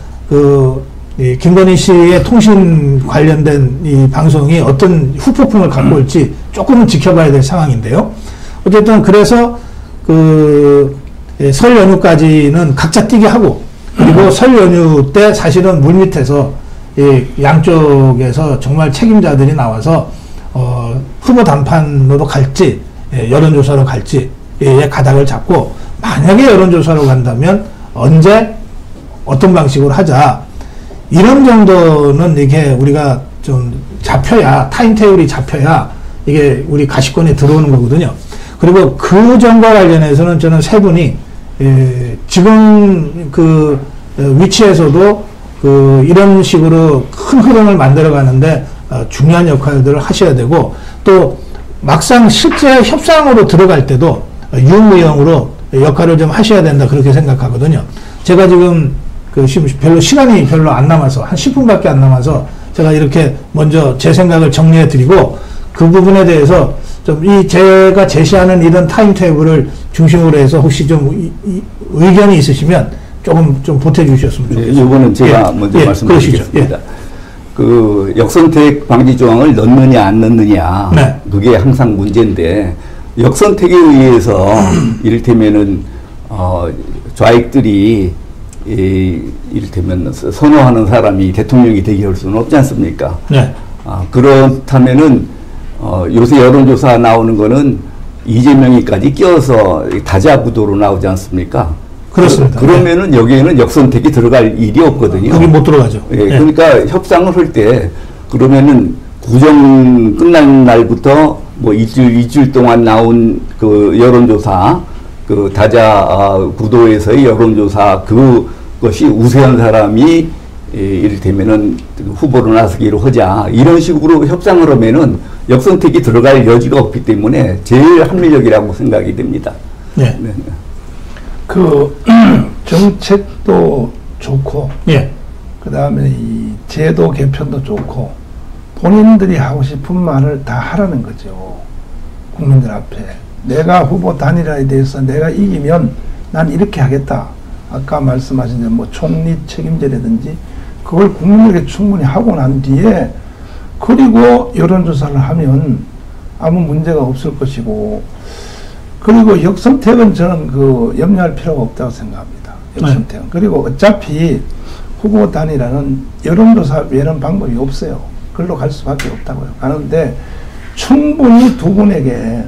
김건희 씨의 통신 관련된 이 방송이 어떤 후폭풍을 갖고 올지 조금은 지켜봐야 될 상황인데요. 어쨌든 그래서 설 연휴까지는 각자 뛰게 하고 그리고 설 연휴 때 사실은 물밑에서 양쪽에서 정말 책임자들이 나와서 후보 담판으로 갈지 여론조사로 갈지 가닥을 잡고 만약에 여론조사로 간다면 언제 어떤 방식으로 하자 이런 정도는 이게 우리가 좀 잡혀야 타임테이블이 잡혀야 이게 우리 가시권에 들어오는 거거든요. 그리고 그 점과 관련해서는 저는 세 분이 지금 그 위치에서도 이런 식으로 큰 흐름을 만들어 가는데 중요한 역할들을 하셔야 되고 또 막상 실제 협상으로 들어갈 때도 유무형으로 역할을 좀 하셔야 된다 그렇게 생각하거든요. 제가 지금 별로 시간이 별로 안 남아서 한 10분밖에 안 남아서 제가 이렇게 먼저 제 생각을 정리해 드리고 그 부분에 대해서 좀 제가 제시하는 이런 타임테이블을 중심으로 해서 혹시 좀 의견이 있으시면 조금 좀 보태 주셨으면 좋겠습니다. 이거는 제가 먼저 말씀드리겠습니다. 그 역선택 방지 조항을 넣느냐 안 넣느냐 네. 그게 항상 문제인데 역선택에 의해서 이를테면은 좌익들이 이를테면 선호하는 사람이 대통령이 되게 할 수는 없지 않습니까? 네. 그렇다면은 요새 여론조사 나오는 거는 이재명이까지 끼어서 다자부도로 나오지 않습니까? 그렇습니다. 그러면은 여기에는 역선택이 들어갈 일이 없거든요. 거기 못 들어가죠. 예, 그러니까 협상을 할 때 그러면은 구정 끝난 날부터 뭐 일주일 동안 나온 그 여론조사 그 다자 구도에서의 여론조사 그것이 우세한 사람이 이를테면은 후보로 나서기로 하자 이런 식으로 협상을 하면은 역선택이 들어갈 여지가 없기 때문에 제일 합리적이라고 생각이 됩니다. 네. 네. 그 정책도 좋고, 예. 그 다음에 이 제도 개편도 좋고, 본인들이 하고 싶은 말을 다 하라는 거죠. 국민들 앞에. 내가 후보 단일화에 대해서 내가 이기면 난 이렇게 하겠다. 아까 말씀하신 뭐 총리 책임제라든지 그걸 국민에게 충분히 하고 난 뒤에 그리고 여론조사를 하면 아무 문제가 없을 것이고, 그리고 역선택은 저는 그 염려할 필요가 없다고 생각합니다. 역선택은. 네. 그리고 어차피 후보 단일화는 여론조사 외에는 방법이 없어요. 그걸로 갈 수밖에 없다고요. 가는데 충분히 두 분에게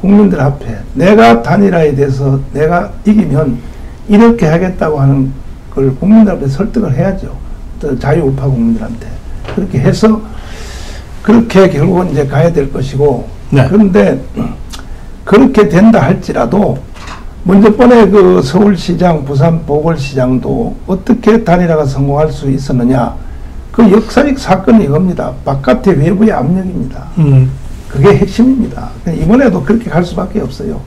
국민들 앞에 내가 단일화에 대해서 내가 이기면 이렇게 하겠다고 하는 걸 국민들 앞에 설득을 해야죠. 또 자유우파 국민들한테. 그렇게 해서 그렇게 결국은 이제 가야 될 것이고. 네. 그런데 그렇게 된다 할지라도 먼저 번에 그 서울시장, 부산 보궐시장도 어떻게 단일화가 성공할 수 있었느냐. 그 역사적 사건이 이겁니다. 바깥의 외부의 압력입니다. 그게 핵심입니다. 이번에도 그렇게 갈 수밖에 없어요.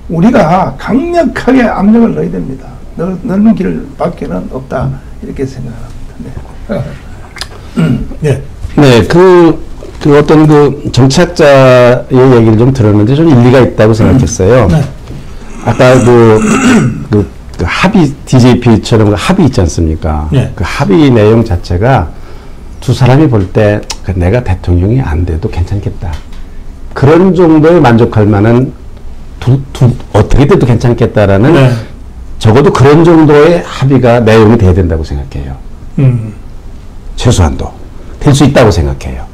우리가 강력하게 압력을 넣어야 됩니다. 넣는 길밖에는 없다. 이렇게 생각합니다. 네. 네, 그 어떤 그 정치학자의 얘기를 좀 들었는데 좀 일리가 있다고 생각했어요. 네. 아까 그 합의, DJP처럼 그 합의 있지 않습니까? 네. 그 합의 내용 자체가 두 사람이 볼 때 내가 대통령이 안 돼도 괜찮겠다. 그런 정도에 만족할 만한 어떻게 돼도 괜찮겠다라는 네. 적어도 그런 정도의 합의가 내용이 돼야 된다고 생각해요. 최소한도 될 수 있다고 생각해요.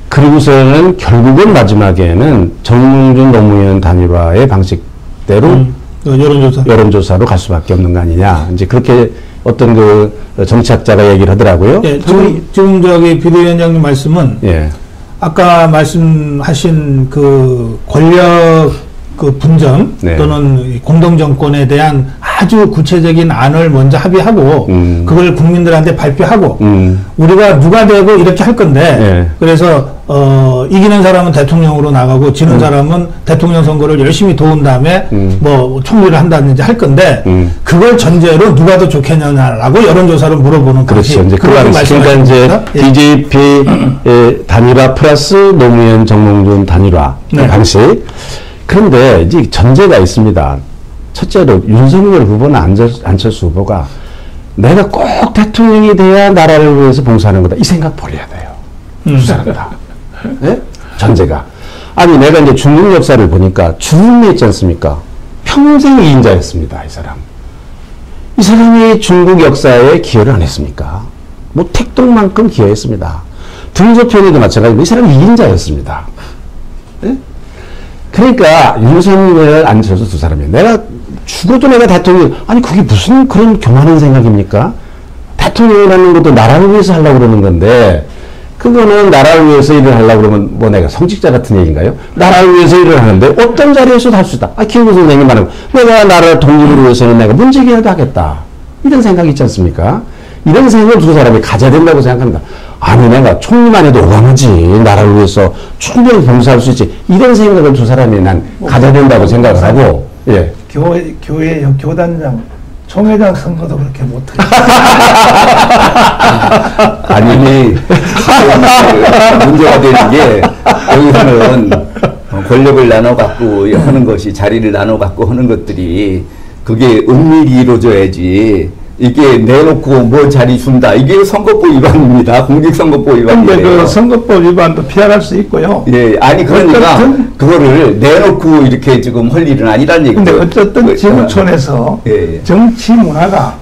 그리고서는 결국은 마지막에는 정몽준 노무현 단일화의 방식대로 여론조사로 갈 수밖에 없는 거 아니냐. 이제 그렇게 어떤 그 정치학자가 얘기를 하더라고요. 예, 지금 저기 비대위원장님 말씀은 예. 아까 말씀하신 그 권력 그 분정 네. 또는 공동정권에 대한 아주 구체적인 안을 먼저 합의하고 그걸 국민들한테 발표하고 우리가 누가 되고 이렇게 할 건데 네. 그래서 이기는 사람은 대통령으로 나가고 지는 사람은 대통령 선거를 열심히 도운 다음에 뭐 총리를 한다든지 할 건데 그걸 전제로 누가 더 좋겠냐라고 여론조사를 물어보는 그렇죠. 이제 그런 말씀이니까 이제 DJP 단일화 플러스 노무현 정몽준 단일화 네. 방식. 그런데 이제 전제가 있습니다. 첫째로 윤석열 후보나 안철수 후보가 내가 꼭 대통령이 돼야 나라를 위해서 봉사하는 거다. 이 생각 버려야 돼요. 두 사람 다. 네? 전제가. 아니 내가 이제 중국 역사를 보니까 주흥미 있지 않습니까? 평생 2인자였습니다. 이 사람. 이 사람이 중국 역사에 기여를 안 했습니까? 뭐 택동만큼 기여했습니다. 등소평에도 마찬가지로 이 사람이 2인자였습니다. 네? 그러니까 윤석열, 안철수 두 사람이에요. 내가 죽어도 내가 대통령, 아니 그게 무슨 그런 교만한 생각입니까? 대통령이라는 것도 나라를 위해서 하려고 그러는 건데 그거는 나라를 위해서 일을 하려고 그러면 뭐 내가 성직자 같은 얘기인가요? 나라를 위해서 일을 하는데 어떤 자리에서도 할 수 있다. 김구 선생님 말하면 내가 나라 독립을 위해서는 내가 문제기라도 하겠다. 이런 생각이 있지 않습니까? 이런 생각을 두 사람이 가져야 된다고 생각합니다. 아니 내가 총리만 해도 오감하지 나라를 위해서 충분히 봉사할 수 있지 이런 생각을 두 사람이 난 가져야 된다고 생각을 하고 예. 교회 교단장 총회장 선거도 그렇게 못해요. 아니, 문제가 되는 게, 여기서는 권력을 나눠 갖고 하는 것이, 자리를 나눠 갖고 하는 것들이, 그게 은밀히 이루어져야지, 이게 내놓고 뭐 자리 준다. 이게 선거법 위반입니다. 공직선거법 위반이에요. 근데 그 선거법 위반도 피할 수 있고요. 예, 아니, 그러니까, 그거를 내놓고 이렇게 지금 할 일은 아니라는 얘기죠. 근데 어쨌든 지구촌에서 예. 정치 문화가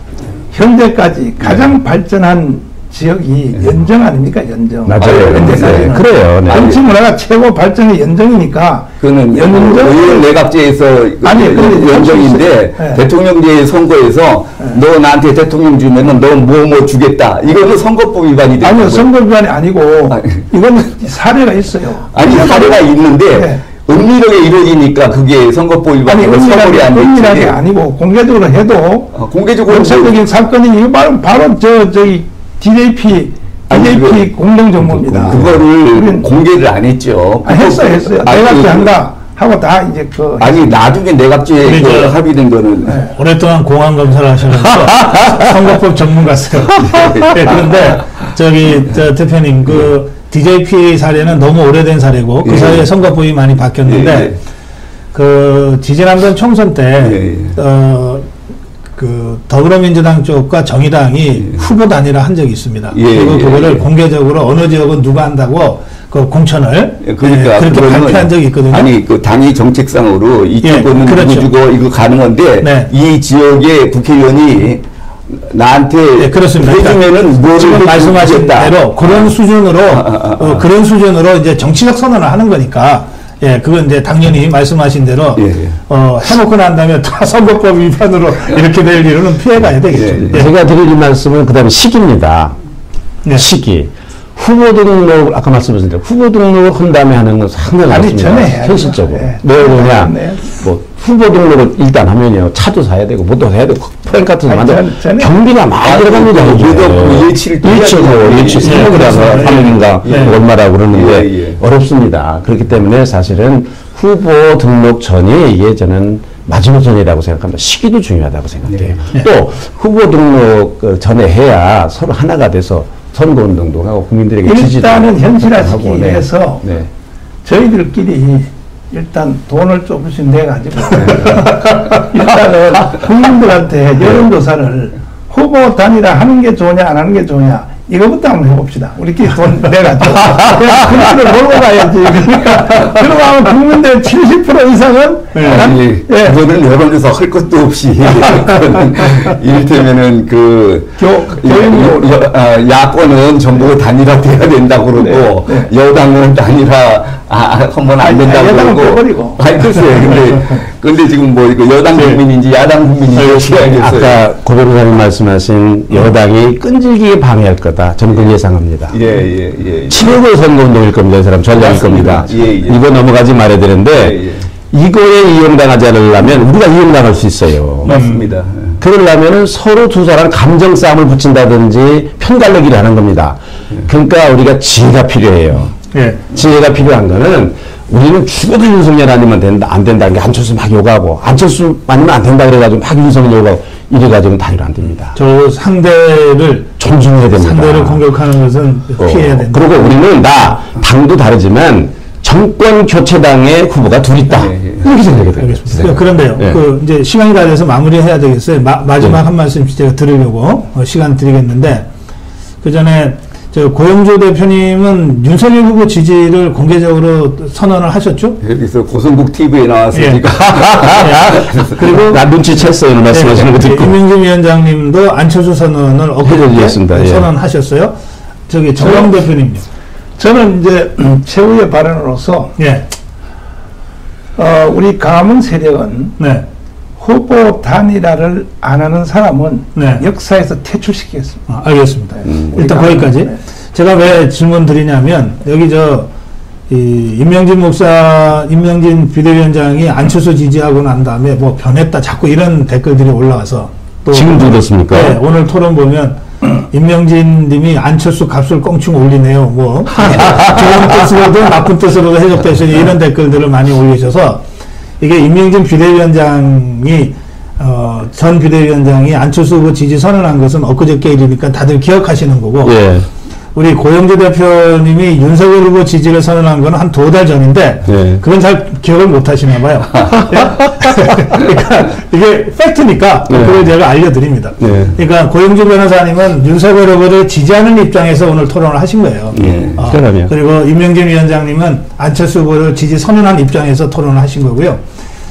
현재까지 가장 발전한 지역이 연정 아닙니까? 연정. 맞아요. 현재까지는. 네, 그래요. 네. 정치 문화가 최고 발전의 연정이니까. 그거는 의원 내각제에서 아니, 근데 연정인데 네. 대통령제 선거에서 너 나한테 대통령 주면은 너 뭐 주겠다. 이거는 선거법 위반이 되는 아니요, 거예요. 선거 위반이 아니고 이건 사례가 있어요. 아니, 사례가 있는데 네. 은밀하게 이루어지니까 그게 선거법 아니, 위반이고 처벌이 안 은밀하게 되지. 아니고 공개적으로 해도 공개적으로 역사적인 사건이 이거 바로 저기 DJP 공동정보입니다. 그거를 공개를 안 했죠. 했어요. 내각제 한다 하고 다 이제 그. 아니, 나중에 내각제 그 합의된 거는. 네. 오랫동안 공안 검사를 하시면서 선거법 전문가세요. 네, 그런데 저 대표님 그 DJP 사례는 너무 오래된 사례고 그 예. 사이에 선거법이 많이 바뀌었는데 예. 그 지지난번 총선 때 예. 그 더불어민주당 쪽과 정의당이 후보 단일화 한 적이 있습니다. 예, 그리고 예, 그거를 예. 공개적으로 어느 지역은 누가 한다고 그 공천을 그러니까 그렇게 그거는 발표한 적이 있거든요. 아니, 그 당이 정책상으로 이쪽은 예, 그렇죠. 누구 주고 이거 가능한데 네. 이 지역의 국회의원이 나한테 네, 그렇습니다. 해주면은 뭐 지금 말씀하신 대로 그런 수준으로 그런 수준으로 이제 정치적 선언을 하는 거니까 예, 그건 이제 당연히 말씀하신 대로 예, 예. 해놓고 난 다음에 다 선거법 위반으로 이렇게 될 일은 피해가야 되겠죠. 예, 예. 제가 드릴 말씀은 그다음에 시기입니다. 네. 시기. 후보 등록 아까 말씀하신 대로 후보 등록을 한 다음에 하는 건 상당히 아니, 어렵습니다. 전에 해야죠. 현실적으로. 네. 왜 그러냐? 네. 뭐 후보 등록을 일단 하면요 차도 사야 되고 뭐도 해야 되고 프랭 같은 거 아니, 만들 전에 경비가 많이 들어갑니다. 그래도 그 예치를 또 해야 되고. 예치 예, 3억이라서 그렇습니다. 3억인가 네. 얼마라고 그러는데 예, 예. 어렵습니다. 그렇기 때문에 사실은 후보 등록 전이 이게 저는 마지노선이라고 생각합니다. 시기도 중요하다고 생각해요. 네. 또 후보 등록 전에 해야 서로 하나가 돼서 선거운동도 하고 국민들에게 지지도 일단은 현실화시키기 하고, 네. 위해서 네. 저희들끼리 일단 돈을 조금씩 내가지고 일단은 국민들한테 여론조사를 후보 단일화 하는 게 좋으냐 안 하는 게 좋으냐 이거부터 한번 해봅시다. 우리끼리 돈 내가지고 그냥 국민을 몰고 가야지. 그러니까 들어가면 국민들 70% 이상은 아니, 예. 그거는 여론조사 할 것도 없이 그거는 이를테면은 그 교육으로 야권은 전부 단일화돼야 된다고 그러고 네, 여당은 단일화 하면 안 된다고 여당은 그러고 빼버리고. 아니 글쎄 근데 지금 뭐 이거 여당 국민인지 야당 국민인지 해야겠어요. 아까 고 변호사님 말씀하신 여당이 끈질기게 방해할 거다. 저는 그걸 예상합니다. 예. 7억의 선거운동일 겁니다. 이 사람 전략일 맞습니다. 겁니다. 예. 이거 넘어가지 말아야 되는데 예. 이거에 이용당하지 않으려면 우리가 이용당할 수 있어요. 맞습니다. 그러려면은 서로 두 사람 감정 싸움을 붙인다든지 편갈르기를 하는 겁니다. 그러니까 우리가 지혜가 필요해요. 예. 지혜가 필요한 거는 우리는 죽어도 윤석열 아니면 된다, 안 된다는 게 안철수 막 욕하고 안철수 아니면 안 된다 그래가지고 막 윤석열 욕하고 이래가지고는 단일화 안 됩니다. 저 상대를 존중해야 됩니다. 상대를 공격하는 것은 피해야 된다. 그리고 우리는 당도 다르지만 정권 교체당의 후보가 둘 있다. 이렇게 생각해야 됩니다. 알겠습니다. 그런데요, 네. 그 이제 시간이 다 돼서 마무리해야 되겠어요. 마지막 한 말씀씩 제가 드리려고 시간 드리겠는데 그 전에 저 고영조 대표님은 윤석열 후보 지지를 공개적으로 선언을 하셨죠? 여기서 고성국 TV에 나와서 예. 제가 그리고 나 눈치챘어요. 말씀하시는 거 듣고. 이명진 위원장님도 안철수 선언을 해드리겠습니다. 엊그제 예. 선언하셨어요. 저기 정영 대표님요. 저는 이제 최후의 발언으로서 예, 우리 강화문 세력은 네, 후보 단일화를 안 하는 사람은 네. 역사에서 퇴출시키겠습니다. 알겠습니다. 일단 우리가- 거기까지. 네. 제가 왜 질문 드리냐면 여기 임명진 비대위원장이 안철수 지지하고 난 다음에 뭐 변했다 자꾸 이런 댓글들이 올라와서 또 지금도 그렇습니까? 네, 오늘 토론 보면 임명진 님이 안철수 값을 껑충 올리네요. 뭐 좋은 뜻으로도 나쁜 뜻으로도 해석되시니 이런 댓글들을 많이 올리셔서 이게 임명진 비대위원장이 전 비대위원장이 안철수 후보 지지 선언한 것은 엊그저께 일이니까 다들 기억하시는 거고, 예. 우리 고영주 대표님이 윤석열 후보 지지를 선언한 건 한 2달 전인데, 네. 그건 잘 기억을 못 하시나 봐요. 그러니까 이게 팩트니까 네. 그걸 제가 알려드립니다. 네. 그러니까 고영주 변호사님은 윤석열 후보를 지지하는 입장에서 오늘 토론을 하신 거예요. 네. 그러면. 그리고 임명진 위원장님은 안철수 후보를 지지 선언한 입장에서 토론을 하신 거고요.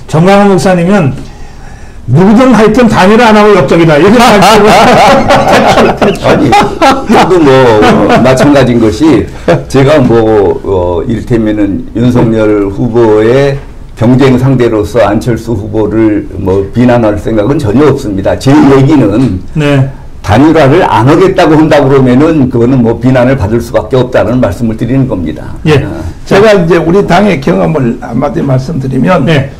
정광훈 목사님은 누구든 하여튼 단일화 안 하고 역적이다. 이렇게 말씀을 아니, 저도 마찬가지인 것이 제가 이를테면은 윤석열 후보의 경쟁 상대로서 안철수 후보를 비난할 생각은 전혀 없습니다. 제 얘기는 네. 단일화를 안 하겠다고 한다 그러면은 그거는 비난을 받을 수밖에 없다는 말씀을 드리는 겁니다. 예. 제가 이제 우리 당의 경험을 한마디 말씀드리면, 네.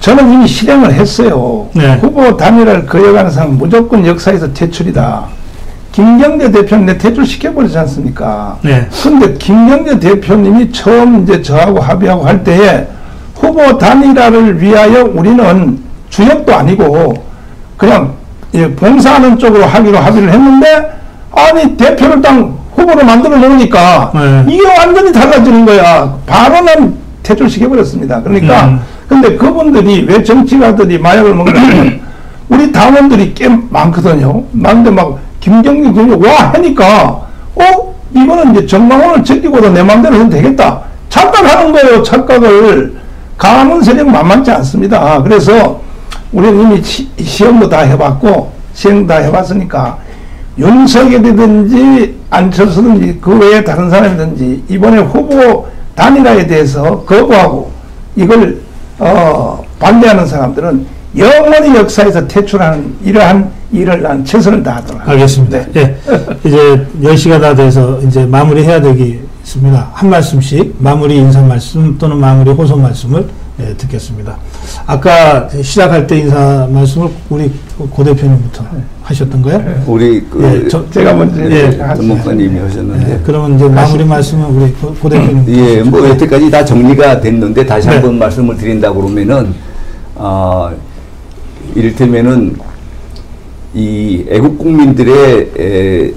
저는 이미 실행을 했어요. 네. 후보 단일화를 거역하는 사람은 무조건 역사에서 퇴출이다. 김경재 대표님 퇴출시켜버리지 않습니까? 네. 근데 김경재 대표님이 처음 이제 저하고 합의하고 할 때에 후보 단일화를 위하여 우리는 주역도 아니고 그냥 봉사하는 쪽으로 하기로 합의를 했는데, 아니 대표를 당 후보로 만들어 놓으니까 네. 이게 완전히 달라지는 거야. 바로 난 퇴출시켜버렸습니다. 그러니까 근데 그분들이 왜 정치가들이 마약을 먹냐면 우리 당원들이 꽤 많거든요. 많은데 막 김경진 와 하니까 이거는 이제 정광훈을 제끼고도 내 마음대로 해도 되겠다. 착각하는 거예요. 착각을. 강화문 세력 만만치 않습니다. 그래서 우리는 이미 시험도 다 해봤고 시행 다 해봤으니까 윤석열이든지 안철수든지 그 외에 다른 사람이든지 이번에 후보 단일화에 대해서 거부하고 이걸 반대하는 사람들은 영원히 역사에서 퇴출하는 이러한 일을 난 최선을 다하도록 알겠습니다. 예. 이제 10시가 다 돼서 이제 마무리해야 되겠습니다. 한 말씀씩 마무리 인사 말씀 또는 마무리 호소 말씀을 듣겠습니다. 아까 시작할 때 인사 말씀을 우리 고 대표님부터 하셨던 거예요? 우리 제가 먼저 전 목사님이 하셨는데. 그러면 이제 마무리 말씀은 우리 고 대표님. 예, 여태까지 다 정리가 됐는데 다시 한번 말씀을 드린다 그러면은 이를테면은 이 애국 국민들의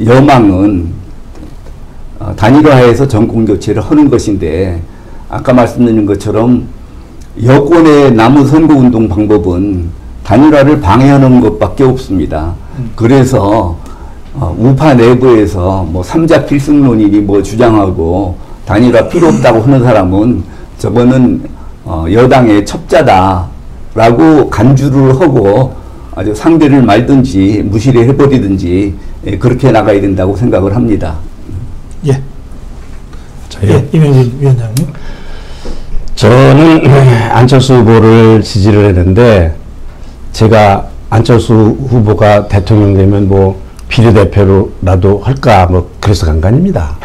여망은 단일화해서 정권 교체를 하는 것인데, 아까 말씀드린 것처럼 여권의 남은 선거운동 방법은 단일화를 방해하는 것밖에 없습니다. 그래서 우파 내부에서 삼자 필승론이니 주장하고 단일화 필요 없다고 하는 사람은 저거는 여당의 첩자다라고 간주를 하고 아주 상대를 말든지 무시를 해버리든지 그렇게 나가야 된다고 생각을 합니다. 예. 예, 임명진 위원장님. 저는 안철수 후보를 지지를 했는데, 제가 안철수 후보가 대통령 되면 비례대표라도 할까 그래서 간 거 아닙니다.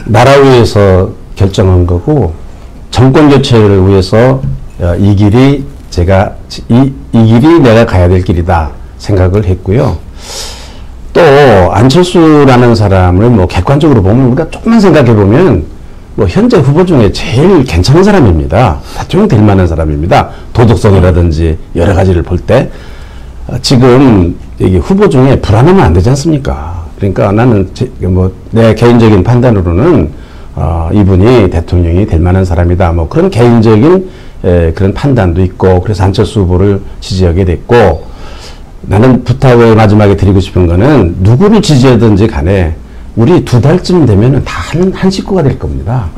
나라 위해서 결정한 거고, 정권 교체를 위해서 이 길이 이 길이 내가 가야 될 길이다 생각을 했고요. 또 안철수라는 사람을 객관적으로 보면 우리가 조금만 생각해 보면 현재 후보 중에 제일 괜찮은 사람입니다. 대통령 될 만한 사람입니다. 도덕성이라든지 여러 가지를 볼 때 지금 여기 후보 중에 불안하면 안 되지 않습니까? 그러니까 나는 내 개인적인 판단으로는 이분이 대통령이 될 만한 사람이다. 그런 개인적인 그런 판단도 있고, 그래서 안철수 후보를 지지하게 됐고, 나는 부탁을 마지막에 드리고 싶은 거는 누구를 지지하든지 간에 우리 2달쯤 되면은 다 한 식구가 될 겁니다.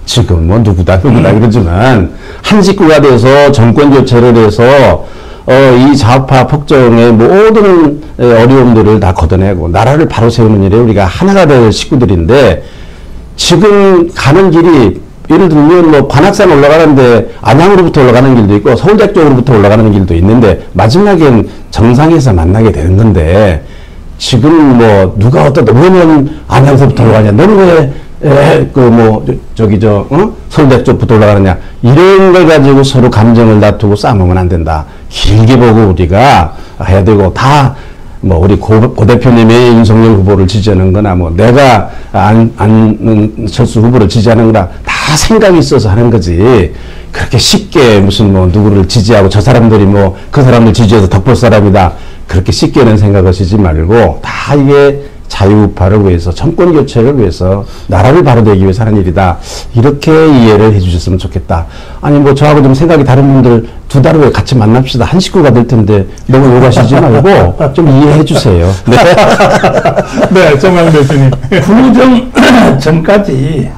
지금 누구다 그러지만 한 식구가 돼서 정권 교체를 해서 이 좌파 폭정의 모든 어려움들을 다 걷어내고 나라를 바로 세우는 일에 우리가 하나가 될 식구들인데, 지금 가는 길이 예를 들면 관악산 올라가는데 안양으로부터 올라가는 길도 있고 서울대 쪽으로부터 올라가는 길도 있는데 마지막엔 정상에서 만나게 되는 건데, 지금 누가 왜냐면 안양서부터 올라가냐, 너는 왜 서울대 쪽부터 올라가느냐, 이런 걸 가지고 서로 감정을 다투고 싸우면 안 된다. 길게 보고 우리가 해야 되고, 다 뭐 우리 고 대표님이 윤석열 후보를 지지하는 거나 뭐 내가 안철수 후보를 지지하는 거나 다 생각이 있어서 하는 거지. 그렇게 쉽게 무슨 뭐 누구를 지지하고 저 사람들이 뭐 그 사람들 지지해서 덕볼 사람이다. 그렇게 쉽게는 생각하시지 말고 다 이게 자유우파를 위해서 정권 교체를 위해서 나라를 바로되기 위해서 하는 일이다. 이렇게 이해를 해주셨으면 좋겠다. 아니 뭐 저하고 좀 생각이 다른 분들 두 달 후에 같이 만납시다. 한 식구가 될 텐데 너무 욕하시지 말고 좀 이해해 주세요. 네. 네, 정강 대표님. 구정 전까지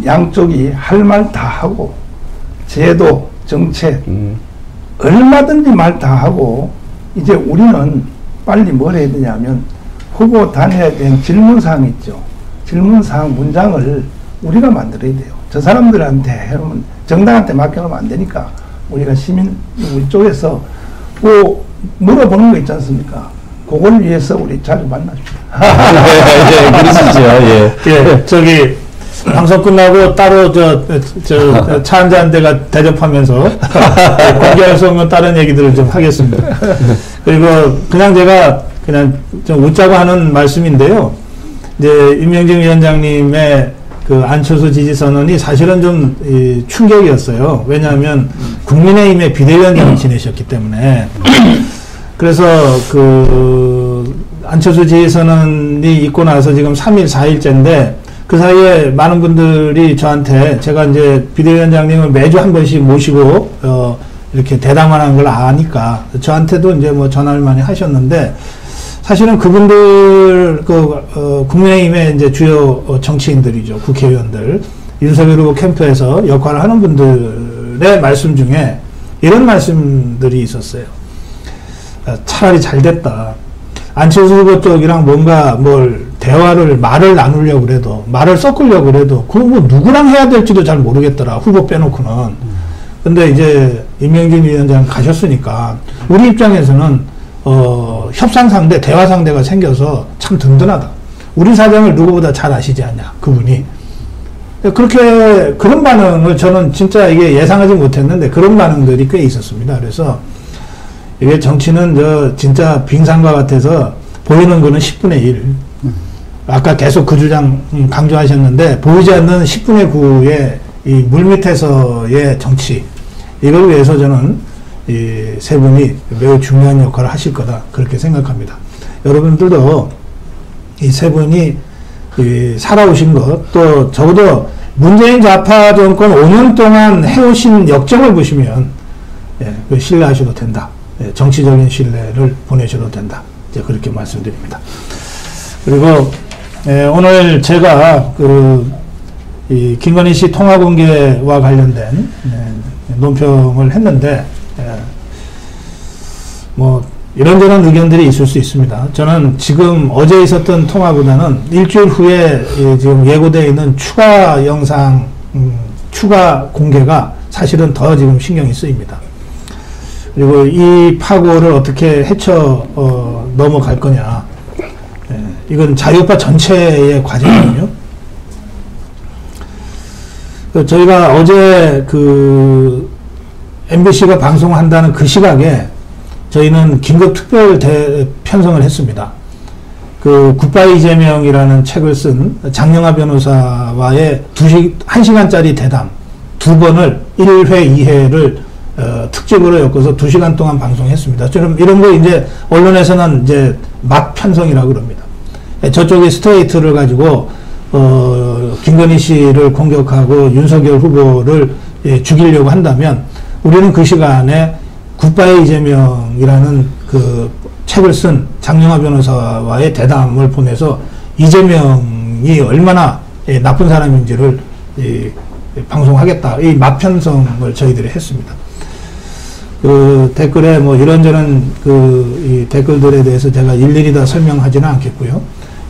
양쪽이 할 말 다 하고 제도, 정책 얼마든지 말 다 하고 이제 우리는 빨리 뭘 해야 되냐면 후보 단일화에 대한 질문사항 있죠. 질문사항 문장을 우리가 만들어야 돼요. 저 사람들한테 해놓으면 정당한테 맡겨놓으면 안 되니까 우리가 시민 우리 쪽에서 뭐 물어보는 거 있지 않습니까? 그걸 위해서 우리 자주 만나십시오. 예, 그러시죠. 예. 예, 저기 방송 끝나고 따로 차 한잔 데가 대접하면서 공개할 수 없는 다른 얘기들을 좀 하겠습니다. 그리고 그냥 제가 그냥 좀 웃자고 하는 말씀인데요. 이제 임명진 위원장님의 그 안철수 지지 선언이 사실은 좀 충격이었어요. 왜냐하면 국민의힘의 비대위원장을 지내셨기 때문에. 그래서 그 안철수 지지 선언이 있고 나서 지금 3일, 4일째인데 그 사이에 많은 분들이 저한테 제가 이제 비대위원장님을 매주 한 번씩 모시고 이렇게 대담하는 걸 아니까 저한테도 이제 뭐 전화를 많이 하셨는데 사실은 그분들 국민의힘의 이제 주요 정치인들이죠. 국회의원들 윤석열 후보 캠프에서 역할을 하는 분들의 말씀 중에 이런 말씀들이 있었어요. 차라리 잘 됐다. 안철수 후보 쪽이랑 뭔가 말을 나누려고 그래도, 말을 섞으려고 그래도, 그거 뭐 누구랑 해야 될지도 잘 모르겠더라. 후보 빼놓고는. 근데 이제 임명진 위원장 가셨으니까, 우리 입장에서는, 협상 상대, 대화 상대가 생겨서 참 든든하다. 우리 사정을 누구보다 잘 아시지 않냐, 그분이. 그렇게, 그런 반응을 저는 진짜 이게 예상하지 못했는데, 그런 반응들이 꽤 있었습니다. 그래서, 이게 정치는 진짜 빙산과 같아서 보이는 거는 10분의 1. 아까 계속 그 주장 강조하셨는데 보이지 않는 10분의 9의 이 물밑에서의 정치 이걸 위해서 저는 이 세 분이 매우 중요한 역할을 하실 거다 그렇게 생각합니다. 여러분들도 이 세 분이 살아오신 것 또 적어도 문재인 좌파 정권 5년 동안 해오신 역정을 보시면 신뢰하셔도 된다. 정치적인 신뢰를 보내셔도 된다. 이제 그렇게 말씀드립니다. 그리고 오늘 제가 이 김건희 씨 통화 공개와 관련된 논평을 했는데 뭐 이런저런 의견들이 있을 수 있습니다. 저는 지금 어제 있었던 통화보다는 일주일 후에 지금 예고되어 있는 추가 영상 추가 공개가 사실은 더 지금 신경이 쓰입니다. 그리고 이 파고를 어떻게 헤쳐 넘어갈 거냐. 이건 자유우파 전체의 과제거든요. 저희가 어제 MBC가 방송한다는 그 시각에 저희는 긴급 특별 편성을 했습니다. 굿바이 이재명이라는 책을 쓴 장영하 변호사와의 1시간짜리 대담 2번을 1회, 2회를 특집으로 엮어서 2시간 동안 방송했습니다. 좀 이런 거 이제 언론에서는 이제 막 편성이라고 그럽니다. 저쪽이 스트레이트를 가지고 김건희 씨를 공격하고 윤석열 후보를 죽이려고 한다면 우리는 그 시간에 굿바이 이재명이라는 그 책을 쓴 장영하 변호사와의 대담을 보내서 이재명이 얼마나 나쁜 사람인지를 방송하겠다. 이 막편성을 저희들이 했습니다. 댓글에 뭐 이런저런 이 댓글들에 대해서 제가 일일이 다 설명하지는 않겠고요.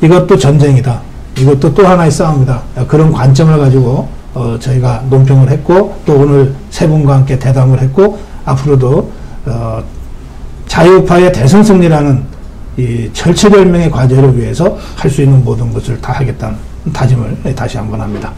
이것도 전쟁이다. 이것도 또 하나의 싸움이다. 그런 관점을 가지고 저희가 논평을 했고 또 오늘 세 분과 함께 대담을 했고 앞으로도 자유우파의 대선 승리라는 이 절체절명의 과제를 위해서 할 수 있는 모든 것을 다 하겠다는 다짐을 다시 한번 합니다.